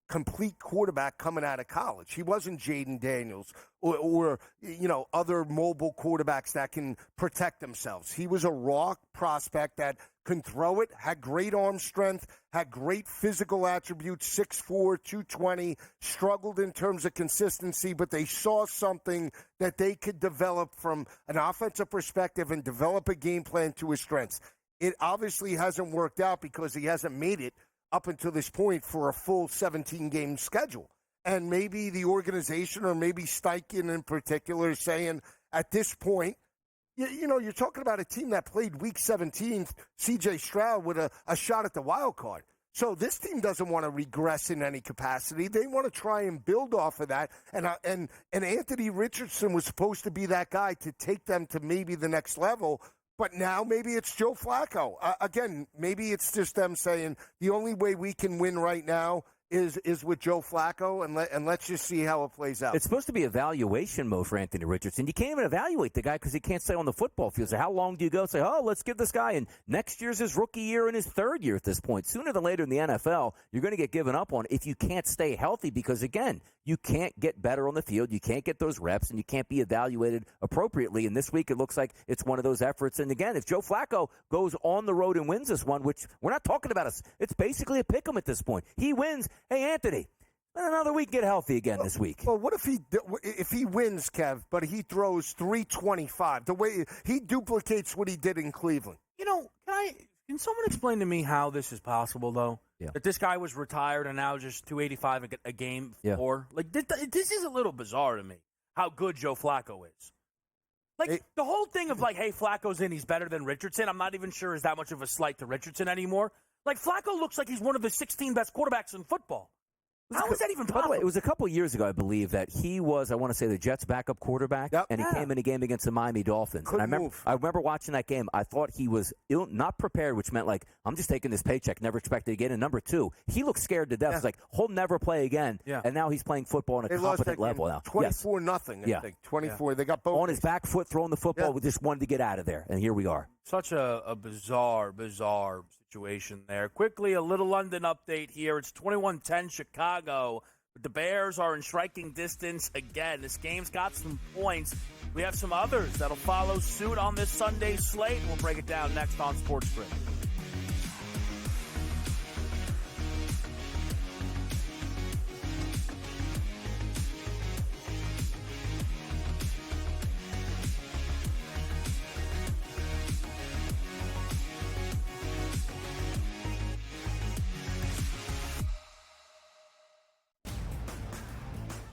complete quarterback coming out of college. He wasn't Jaden Daniels or other mobile quarterbacks that can protect themselves. He was a raw prospect that can throw it, had great arm strength, had great physical attributes, 6'4", 220, struggled in terms of consistency, but they saw something that they could develop from an offensive perspective and develop a game plan to his strengths. It obviously hasn't worked out because he hasn't made it up until this point for a full 17-game schedule. And maybe the organization or maybe Steichen in particular is saying at this point, you're talking about a team that played Week 17, C.J. Stroud with a shot at the wild card. So this team doesn't want to regress in any capacity. They want to try and build off of that. And Anthony Richardson was supposed to be that guy to take them to maybe the next level. But now maybe it's Joe Flacco. Again, maybe it's just them saying the only way we can win right now is with Joe Flacco, and let's just see how it plays out. It's supposed to be evaluation mode for Anthony Richardson. You can't even evaluate the guy because he can't stay on the football field. So how long do you go say, let's give this guy, and next year's his rookie year and his third year at this point. Sooner than later in the NFL, you're going to get given up on if you can't stay healthy because, again, you can't get better on the field, you can't get those reps, and you can't be evaluated appropriately. And this week it looks like it's one of those efforts. And, again, if Joe Flacco goes on the road and wins this one, which we're not talking about, it's basically a pick-em at this point. He wins. Hey, Anthony, another week, get healthy again this week. Well, what if he wins, Kev, but he throws 325, the way he duplicates what he did in Cleveland? Can someone explain to me how this is possible, though? Yeah. That this guy was retired and now just 285 a game for? Like, this is a little bizarre to me, how good Joe Flacco is. Like, the whole thing of, like, hey, Flacco's in, he's better than Richardson, I'm not even sure is that much of a slight to Richardson anymore. Like, Flacco looks like he's one of the 16 best quarterbacks in football. How is that even possible? By the way, it was a couple of years ago, I believe, that he was, I want to say, the Jets' backup quarterback, and he came in a game against the Miami Dolphins. Couldn't and move. I remember watching that game. I thought he was not prepared, which meant, like, I'm just taking this paycheck, never expected to get in. Number two, he looked scared to death. It's like, he'll never play again. Yeah. And now he's playing football on a competent level now. 24-0, I think. 24. They got both. On his back foot, throwing the football, we just wanted to get out of there. And here we are. Such a bizarre situation there. Quickly, a little London update here. It's 21-10 Chicago, but the Bears are in striking distance again. This game's got some points. We have some others that'll follow suit on this Sunday slate. We'll break it down next on SportsGrid.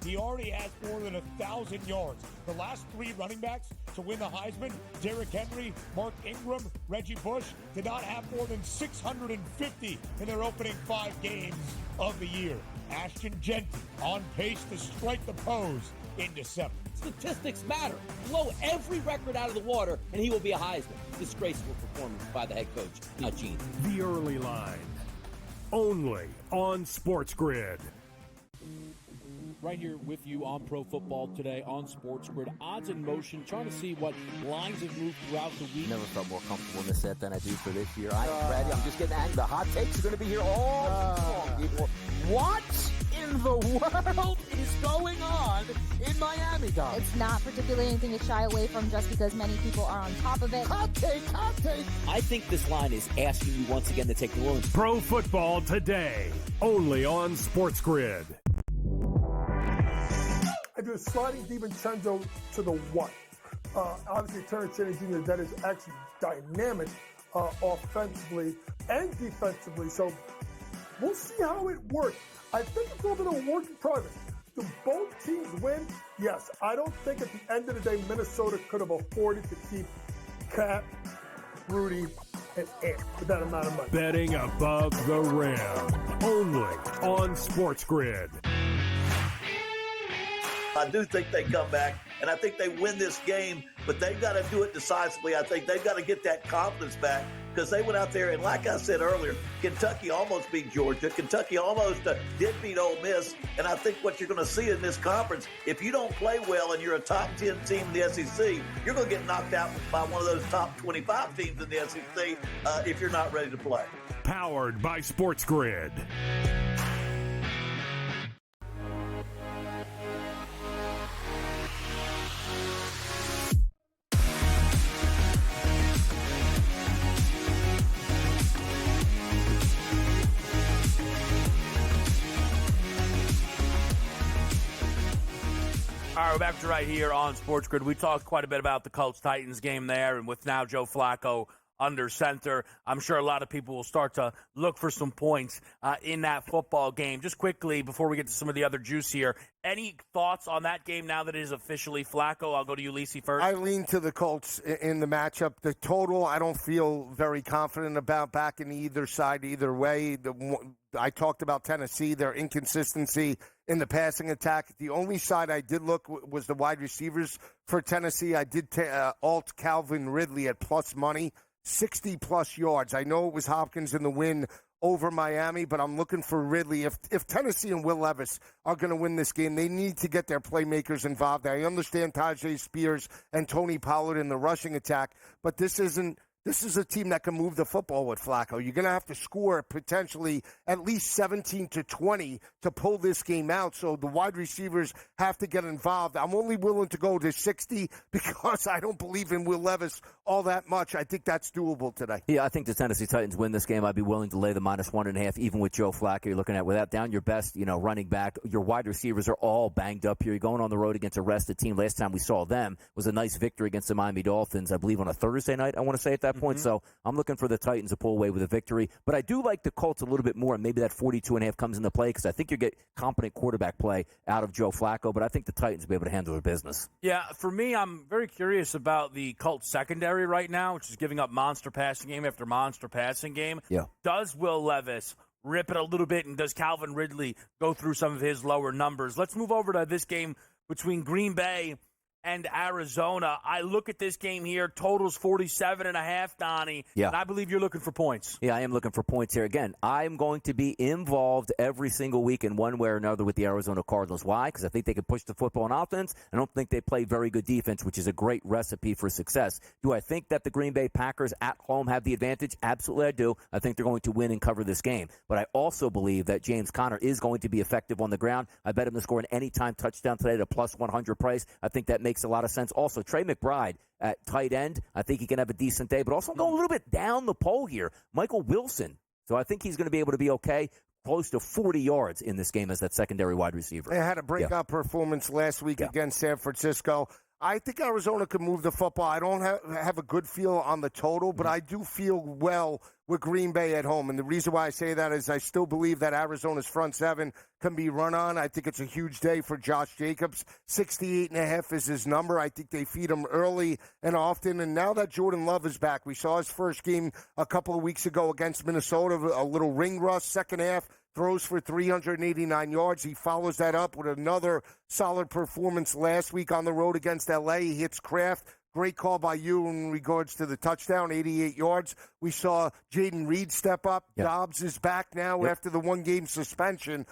He already has more than 1,000 yards. The last three running backs to win the Heisman, Derrick Henry, Mark Ingram, Reggie Bush, did not have more than 650 in their opening 5 games of the year. Ashton Genty on pace to strike the pose in December. Statistics matter. Blow every record out of the water, and he will be a Heisman. Disgraceful performance by the head coach, not Gene. The Early Line, only on SportsGrid. Right here with you on Pro Football Today on SportsGrid. Odds in motion, trying to see what lines have moved throughout the week. Never felt more comfortable in this set than I do for this year. I am ready. I'm just getting angry. The hot takes are going to be here all long, people. What in the world is going on in Miami, guys? It's not particularly anything to shy away from just because many people are on top of it. Hot take, hot take. I think this line is asking you once again to take New Orleans. Pro Football Today, only on SportsGrid. I do a sliding DiVincenzo to the one. Obviously, Terrence Cheney Jr., that is actually dynamic offensively and defensively. So we'll see how it works. I think it's a little bit of a work in progress. Do both teams win? Yes. I don't think at the end of the day, Minnesota could have afforded to keep Cat, Rudy, and Ant with that amount of money. Betting above the rim, only on SportsGrid. I do think they come back, and I think they win this game, but they've got to do it decisively. I think they've got to get that confidence back because they went out there, and like I said earlier, Kentucky almost beat Georgia. Kentucky almost did beat Ole Miss, and I think what you're going to see in this conference, if you don't play well and you're a top 10 team in the SEC, you're going to get knocked out by one of those top 25 teams in the SEC if you're not ready to play. Powered by SportsGrid. All right, we're back to right here on SportsGrid. We talked quite a bit about the Colts-Titans game there, and with now Joe Flacco under center, I'm sure a lot of people will start to look for some points in that football game. Just quickly, before we get to some of the other juice here, any thoughts on that game now that it is officially Flacco? I'll go to you, Lisi, first. I lean to the Colts in the matchup. The total, I don't feel very confident about backing either side, either way. I talked about Tennessee, their inconsistency in the passing attack. The only side I did look was the wide receivers for Tennessee. I did alt Calvin Ridley at plus money, 60-plus yards. I know it was Hopkins in the win over Miami, but I'm looking for Ridley. If Tennessee and Will Levis are going to win this game, they need to get their playmakers involved. I understand Tajay Spears and Tony Pollard in the rushing attack, but this is a team that can move the football with Flacco. You're going to have to score potentially at least 17 to 20 to pull this game out. So the wide receivers have to get involved. I'm only willing to go to 60 because I don't believe in Will Levis all that much. I think that's doable today. Yeah, I think the Tennessee Titans win this game. I'd be willing to lay the -1.5, even with Joe Flacco. You're looking at without down your best, running back. Your wide receivers are all banged up here. You're going on the road against a rested team. Last time we saw them was a nice victory against the Miami Dolphins, I believe on a Thursday night, I want to say at that point. So I'm looking for the Titans to pull away with a victory. But I do like the Colts a little bit more, and maybe that 42.5 comes into play because I think you get competent quarterback play out of Joe Flacco, but I think the Titans will be able to handle their business. Yeah, for me, I'm very curious about the Colts secondary right now, which is giving up monster passing game after monster passing game. Yeah. Does Will Levis rip it a little bit, and does Calvin Ridley go through some of his lower numbers? Let's move over to this game between Green Bay and Arizona. I look at this game here, totals 47.5, Donnie. Yeah. And I believe you're looking for points. Yeah, I am looking for points here. Again, I'm going to be involved every single week in one way or another with the Arizona Cardinals. Why? Because I think they can push the football on offense. I don't think they play very good defense, which is a great recipe for success. Do I think that the Green Bay Packers at home have the advantage? Absolutely I do. I think they're going to win and cover this game. But I also believe that James Conner is going to be effective on the ground. I bet him to score an anytime touchdown today at a plus 100 price. I think that makes a lot of sense. Also, Trey McBride at tight end, I think he can have a decent day, but also go a little bit down the pole here. Michael Wilson. So I think he's going to be able to be okay. Close to 40 yards in this game as that secondary wide receiver. They had a breakout performance last week against San Francisco. I think Arizona can move the football. I don't have a good feel on the total, but I do feel well with Green Bay at home. And the reason why I say that is I still believe that Arizona's front seven can be run on. I think it's a huge day for Josh Jacobs. 68.5 is his number. I think they feed him early and often. And now that Jordan Love is back, we saw his first game a couple of weeks ago against Minnesota, a little ring rust, second half. Throws for 389 yards. He follows that up with another solid performance last week on the road against L.A. He hits Kraft. Great call by you in regards to the touchdown, 88 yards. We saw Jaden Reed step up. Dobbs is back now after the one-game suspension.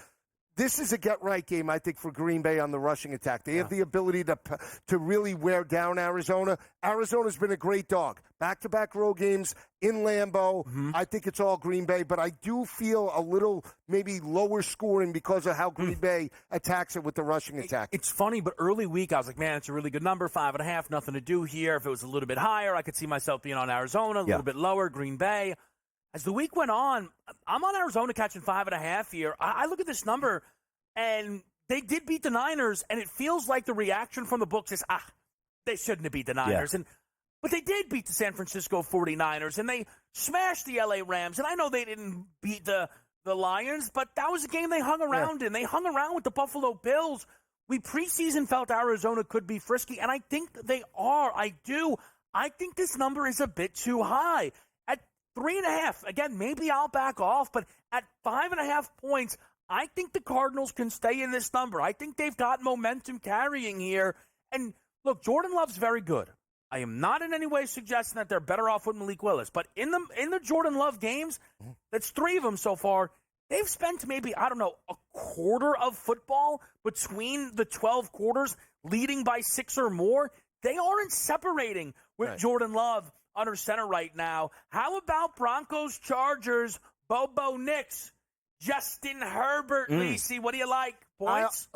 This is a get-right game, I think, for Green Bay on the rushing attack. They have the ability to really wear down Arizona. Arizona's been a great dog. Back-to-back road games in Lambeau. I think it's all Green Bay, but I do feel a little maybe lower scoring because of how Green Bay attacks it with the rushing attack. It's funny, but early week I was like, man, it's a really good number, 5.5, nothing to do here. If it was a little bit higher, I could see myself being on Arizona, a little bit lower, Green Bay. As the week went on, I'm on Arizona catching 5.5 here. I look at this number, and they did beat the Niners, and it feels like the reaction from the books is, they shouldn't have beat the Niners. But they did beat the San Francisco 49ers, and they smashed the L.A. Rams. And I know they didn't beat the Lions, but that was a game they hung around in. They hung around with the Buffalo Bills. We preseason felt Arizona could be frisky, and I think they are. I do. I think this number is a bit too high. At 3.5, again, maybe I'll back off, but at 5.5 points, I think the Cardinals can stay in this number. I think they've got momentum carrying here. And look, Jordan Love's very good. I am not in any way suggesting that they're better off with Malik Willis, but in the Jordan Love games, that's 3 of them so far, they've spent maybe, I don't know, a quarter of football between the 12 quarters, leading by 6 or more. They aren't separating with Jordan Love under center right now. How about Broncos, Chargers, Bobo Nix, Justin Herbert, Lisi? What do you like? Points?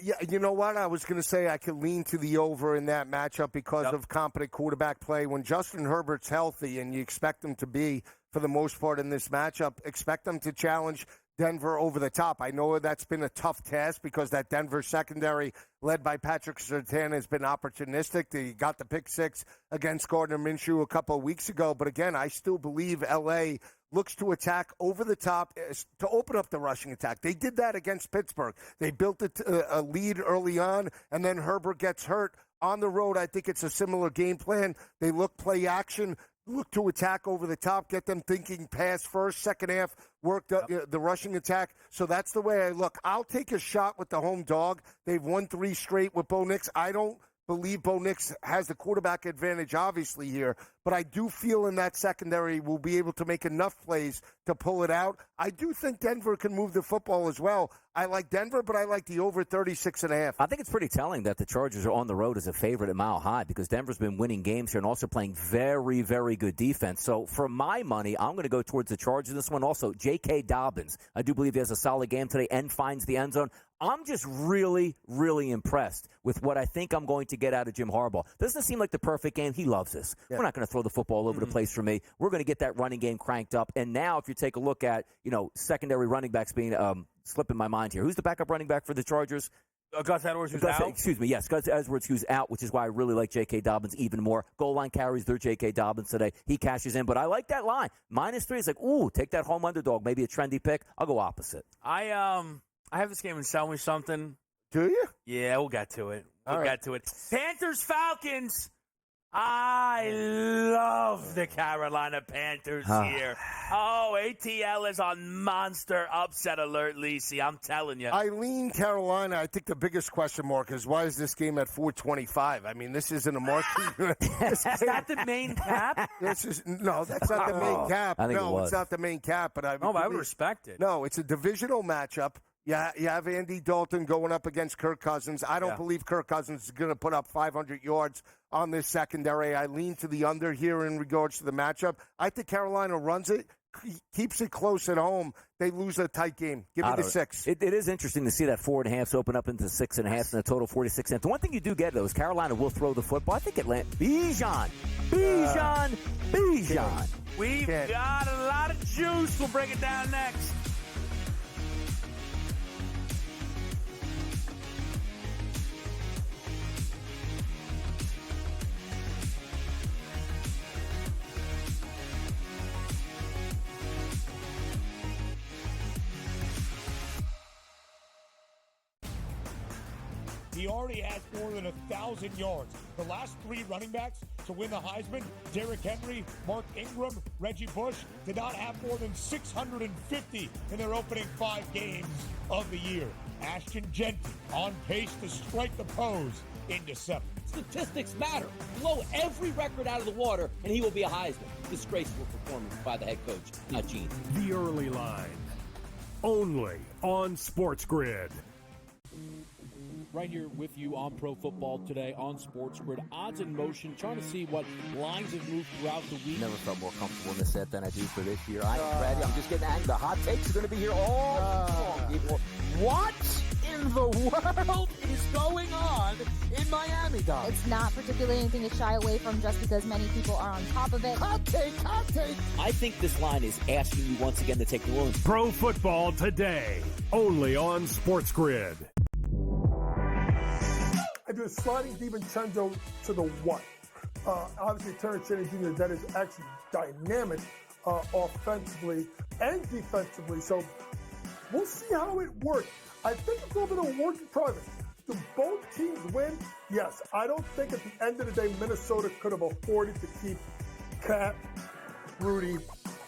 You know what? I was going to say I could lean to the over in that matchup because of competent quarterback play. When Justin Herbert's healthy, and you expect him to be for the most part in this matchup, expect them to challenge Denver over the top. I know that's been a tough task because that Denver secondary led by Patrick Surtain has been opportunistic. They got the pick 6 against Gardner Minshew a couple of weeks ago. But again, I still believe L.A. looks to attack over the top to open up the rushing attack. They did that against Pittsburgh. They built a lead early on, and then Herbert gets hurt. On the road, I think it's a similar game plan. They look play action, look to attack over the top, get them thinking pass first, second half, work the rushing attack. So that's the way I look. I'll take a shot with the home dog. They've won 3 straight with Bo Nix. I don't believe Bo Nix has the quarterback advantage, obviously, here. But I do feel in that secondary will be able to make enough plays to pull it out. I do think Denver can move the football as well. I like Denver, but I like the over 36.5. I think it's pretty telling that the Chargers are on the road as a favorite at Mile High because Denver's been winning games here and also playing very, very good defense. So for my money, I'm going to go towards the Chargers in this one. Also, J.K. Dobbins. I do believe he has a solid game today and finds the end zone. I'm just really, really impressed with what I think I'm going to get out of Jim Harbaugh. Doesn't seem like the perfect game. He loves this. We're not going to throw the football all over the place for me. We're going to get that running game cranked up. And now if you take a look at, secondary running backs being slipping my mind here. Who's the backup running back for the Chargers? Gus Edwards, who's out? Excuse me, yes, Gus Edwards, who's out, which is why I really like J.K. Dobbins even more. Goal line carries their J.K. Dobbins today. He cashes in, but I like that line. -3 is like, ooh, take that home underdog. Maybe a trendy pick. I'll go opposite. I have this game in Sell Me Something. Do you? Yeah, we'll get to it. We'll get to it. Panthers, Falcons. I love the Carolina Panthers here. Oh, ATL is on monster upset alert, Lisi. I'm telling you. I lean Carolina. I think the biggest question mark is why is this game at 425? I mean, this isn't a marquee. Is that the main cap? No, that's not the main cap. No, it's not the main cap. But I would respect it. No, it's a divisional matchup. Yeah, you have Andy Dalton going up against Kirk Cousins. I don't believe Kirk Cousins is going to put up 500 yards on this secondary. I lean to the under here in regards to the matchup. I think Carolina runs it, keeps it close at home. They lose a tight game. Give me the 6. It is interesting to see that 4.5s open up into 6.5 and a total 46 cents. The one thing you do get, though, is Carolina will throw the football. I think Bijan. We've got a lot of juice. We'll break it down next. He already has more than 1,000 yards. The last 3 running backs to win the Heisman, Derrick Henry, Mark Ingram, Reggie Bush, did not have more than 650 in their opening 5 games of the year. Ashton Genty on pace to strike the pose in December. Statistics matter. Blow every record out of the water, and he will be a Heisman. Disgraceful performance by the head coach, not Gene. The early line. Only on SportsGrid. Right here with you on Pro Football Today on SportsGrid. Odds in motion, trying to see what lines have moved throughout the week. Never felt more comfortable in this set than I do for this year. I am ready. I'm just getting angry. The hot takes are going to be here all long, people. What in the world is going on in Miami, Dom? It's not particularly anything to shy away from just because many people are on top of it. Hot take. I think this line is asking you once again to take the room. Pro Football Today, only on SportsGrid. I do a sliding DiVincenzo to the 1. Obviously, Terrence Cheney Jr., that is actually dynamic offensively and defensively. So we'll see how it works. I think it's a little bit of a work in progress. Do both teams win? Yes. I don't think at the end of the day, Minnesota could have afforded to keep Cat, Rudy,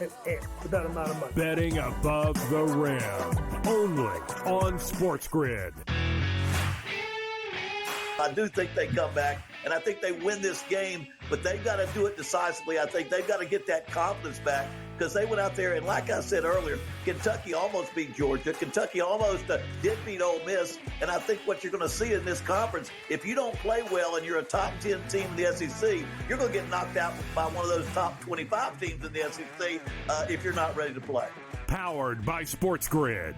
and Ant for that amount of money. Betting above the rim, only on SportsGrid. I do think they come back, and I think they win this game, but they've got to do it decisively. I think they've got to get that confidence back because they went out there, and like I said earlier, Kentucky almost beat Georgia. Kentucky almost did beat Ole Miss, and I think what you're going to see in this conference, if you don't play well and you're a top 10 team in the SEC, you're going to get knocked out by one of those top 25 teams in the SEC if you're not ready to play. Powered by SportsGrid.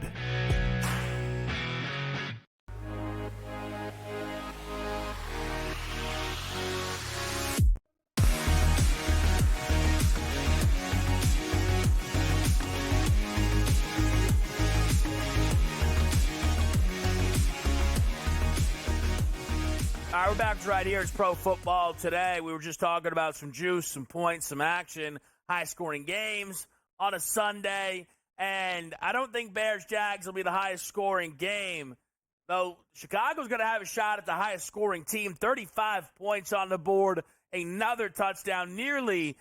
All right, we're back right here. It's Pro Football Today. We were just talking about some juice, some points, some action, high-scoring games on a Sunday. And I don't think Bears-Jags will be the highest-scoring game, though Chicago's going to have a shot at the highest-scoring team. 35 points on the board, another touchdown, nearly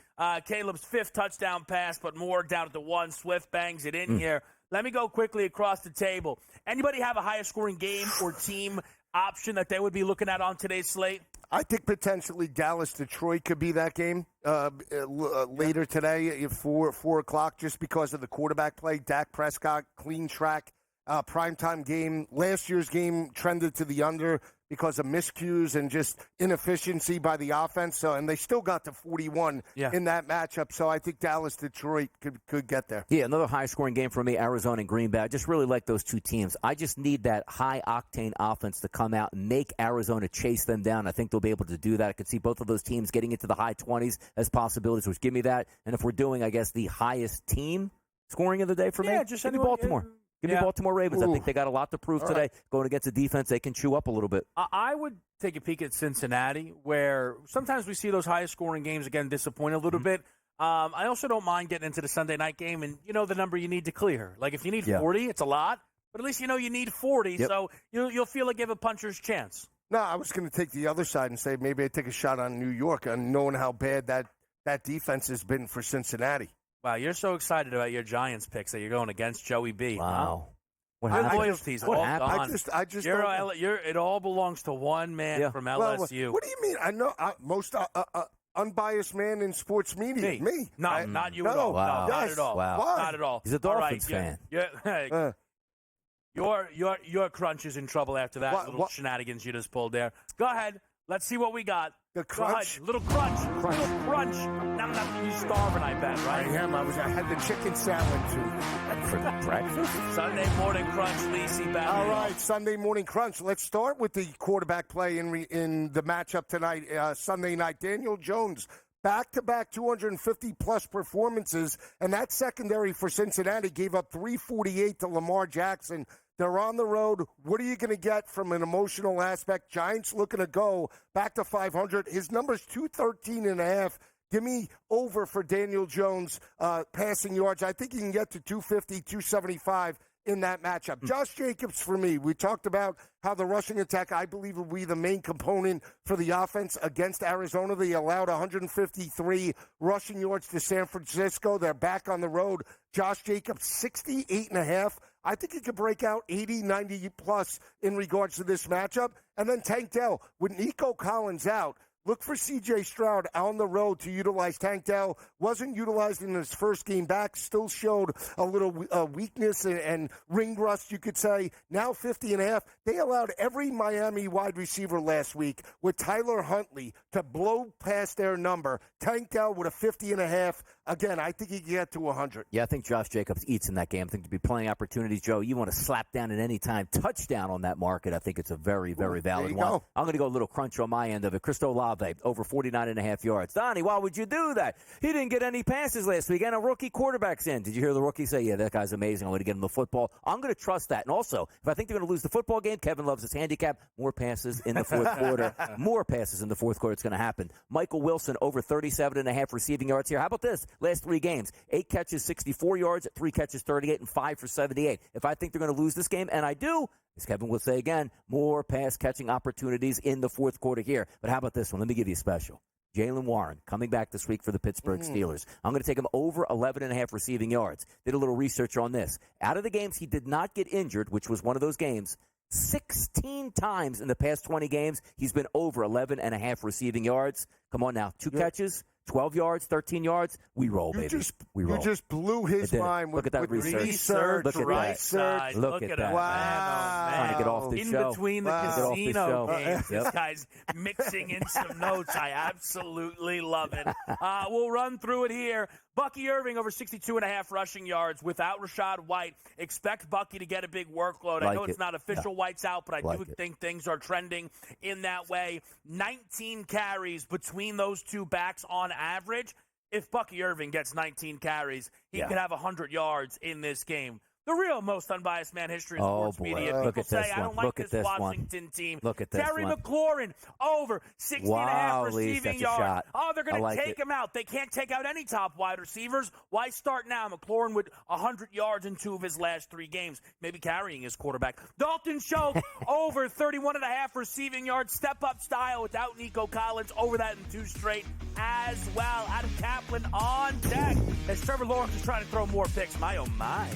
Caleb's 5th touchdown pass, but more down at the 1. Swift bangs it in here. Let me go quickly across the table. Anybody have a highest-scoring game or team option that they would be looking at on today's slate? I think potentially Dallas-Detroit could be that game later today at 4 o'clock just because of the quarterback play. Dak Prescott, clean track, primetime game. Last year's game trended to the under because of miscues and just inefficiency by the offense. So, and they still got to 41 in that matchup. So I think Dallas-Detroit could get there. Yeah, another high-scoring game for me, Arizona and Green Bay. I just really like those two teams. I just need that high-octane offense to come out and make Arizona chase them down. I think they'll be able to do that. I could see both of those teams getting into the high 20s as possibilities, which give me that. And if we're doing, I guess, the highest team scoring of the day for me, just give me Baltimore. Give me Baltimore Ravens. I think they got a lot to prove today. Going against a defense they can chew up a little bit. I would take a peek at Cincinnati, where sometimes we see those highest-scoring games, again, disappoint a little bit. I also don't mind getting into the Sunday night game and, the number you need to clear. Like, if you need 40, it's a lot, but at least you need 40, so you'll feel like you have a puncher's chance. No, I was going to take the other side and say maybe I take a shot on New York and knowing how bad that defense has been for Cincinnati. Wow, you're so excited about your Giants picks that you're going against Joey B. Wow. Huh? Your loyalty's all gone. I just it all belongs to one man from LSU. Well, what do you mean? I know most unbiased man in sports media. Me. Not you at all. Wow. No, not at all. Wow. Why? Not at all. He's a Dolphins fan. Your crunch is in trouble after that little shenanigans you just pulled there. Go ahead. Let's see what we got. The crunch? Little crunch. Little crunch. Now you starving, I bet, right? I am. I had the chicken salad, too. For breakfast? Sunday morning crunch, Lisi. All right, Sunday morning crunch. Let's start with the quarterback play in the matchup tonight, Sunday night. Daniel Jones, back-to-back 250-plus performances, and that secondary for Cincinnati gave up 348 to Lamar Jackson. They're on the road. What are you going to get from an emotional aspect? Giants looking to go back to 500. His number's 213.5. Give me over for Daniel Jones passing yards. I think he can get to 250, 275 in that matchup. Josh Jacobs for me. We talked about how the rushing attack, I believe, will be the main component for the offense against Arizona. They allowed 153 rushing yards to San Francisco. They're back on the road. Josh Jacobs, 68.5. I think he could break out 80, 90 plus in regards to this matchup. And then Tank Dell, with Nico Collins out, look for C.J. Stroud on the road to utilize Tank Dell. Wasn't utilized in his first game back. Still showed a little weakness and ring rust, you could say. Now 50.5. They allowed every Miami wide receiver last week with Tyler Huntley to blow past their number. Tank Dell with a 50.5. Again, I think he can get to 100. Yeah, I think Josh Jacobs eats in that game. I think to be playing opportunities, Joe, you want to slap down at any time. Touchdown on that market, I think it's a very, very valid one. Go. I'm going to go a little crunch on my end of it. Cristo Olave, over 49.5 yards. Donnie, why would you do that? He didn't get any passes last week, and a rookie quarterback's in. Did you hear the rookie say, yeah, that guy's amazing. I'm going to get him the football. I'm going to trust that. And also, if I think they're going to lose the football game, Kevin loves his handicap. More passes in the fourth quarter. More passes in the fourth quarter. It's going to happen. Michael Wilson, over 37.5 receiving yards here. How about this? Last 3 games. 8 catches, 64 yards, 3 catches, 38, and 5 for 78. If I think they're going to lose this game, and I do, as Kevin will say again, more pass-catching opportunities in the fourth quarter here. But how about this one? Let me give you a special. Jaylen Warren coming back this week for the Pittsburgh Steelers. I'm going to take him over 11.5 receiving yards. Did a little research on this. Out of the games he did not get injured, which was one of those games, 16 times in the past 20 games, he's been over 11.5 receiving yards. Come on now, 2 catches, 12 yards, 13 yards. We roll, baby. You just blew his mind. Look at that research. Look at that. Look at that. Wow. Trying to get off the show. In between the casino games, this guy's mixing in some notes. I absolutely love it. We'll run through it here. Bucky Irving over 62.5 rushing yards without Rachaad White. Expect Bucky to get a big workload. I know it's not official. White's out, but I do think things are trending in that way. 19 carries between those two backs on average. If Bucky Irving gets 19 carries, he could have 100 yards in this game. The real most unbiased man history in sports media. People say, I don't like this Washington team. Look at this Terry one. McLaurin, over 60.5 receiving yards. Oh, they're going to take him out. They can't take out any top wide receivers. Why start now? McLaurin with 100 yards in 2 of his last 3 games, maybe carrying his quarterback. Dalton Schultz, over 31.5 receiving yards, step-up style without Nico Collins, over that in 2 straight as well. Adam Kaplan on deck as Trevor Lawrence is trying to throw more picks. My, oh, my.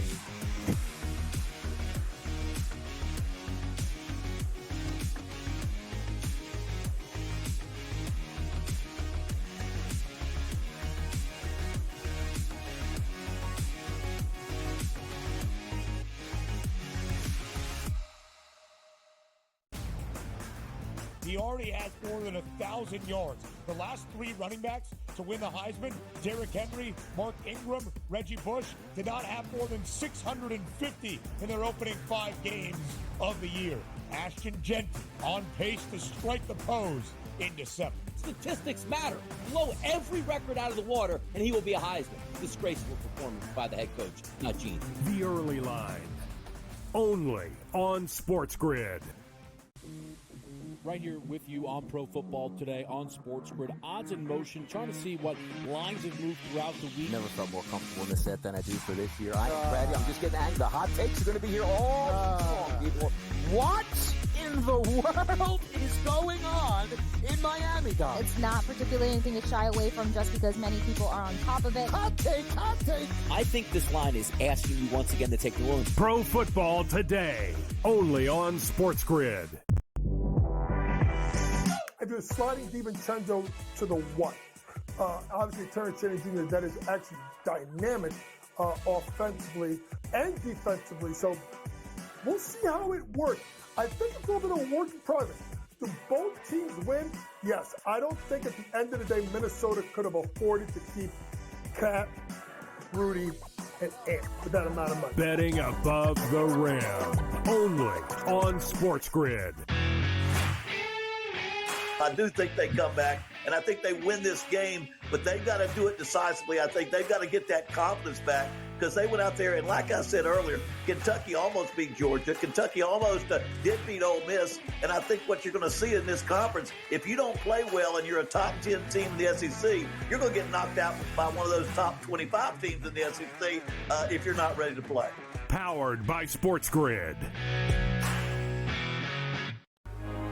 He already has more than 1,000 yards. The last 3 running backs to win the Heisman, Derrick Henry, Mark Ingram, Reggie Bush, did not have more than 650 in their opening 5 games of the year. Ashton Genty on pace to strike the pose in December. Statistics matter. Blow every record out of the water, and he will be a Heisman. Disgraceful performance by the head coach, not Gene. The Early Line, only on SportsGrid. Right here with you on Pro Football Today on SportsGrid. Odds in motion, trying to see what lines have moved throughout the week. Never felt more comfortable in this set than I do for this year. I am ready. I'm just getting angry. The hot takes are going to be here all long, people. What in in the world is going on in Miami, guys? It's not particularly anything to shy away from just because many people are on top of it. Hot take. I think this line is asking you once again to take New Orleans. Pro Football Today, only on SportsGrid. I do sliding DiVincenzo to the one. Obviously, Terrence Shannon Jr., that is actually dynamic offensively and defensively. So we'll see how it works. I think it's a little bit of a work in progress. Do both teams win? Yes. I don't think at the end of the day, Minnesota could have afforded to keep Cat, Rudy, and Ant for that amount of money. Betting above the rim, only on SportsGrid. I do think they come back, and I think they win this game, but they've got to do it decisively. I think they've got to get that confidence back because they went out there, and like I said earlier, Kentucky almost beat Georgia. Kentucky almost did beat Ole Miss, and I think what you're going to see in this conference, if you don't play well and you're a top 10 team in the SEC, you're going to get knocked out by one of those top 25 teams in the SEC if you're not ready to play. Powered by SportsGrid.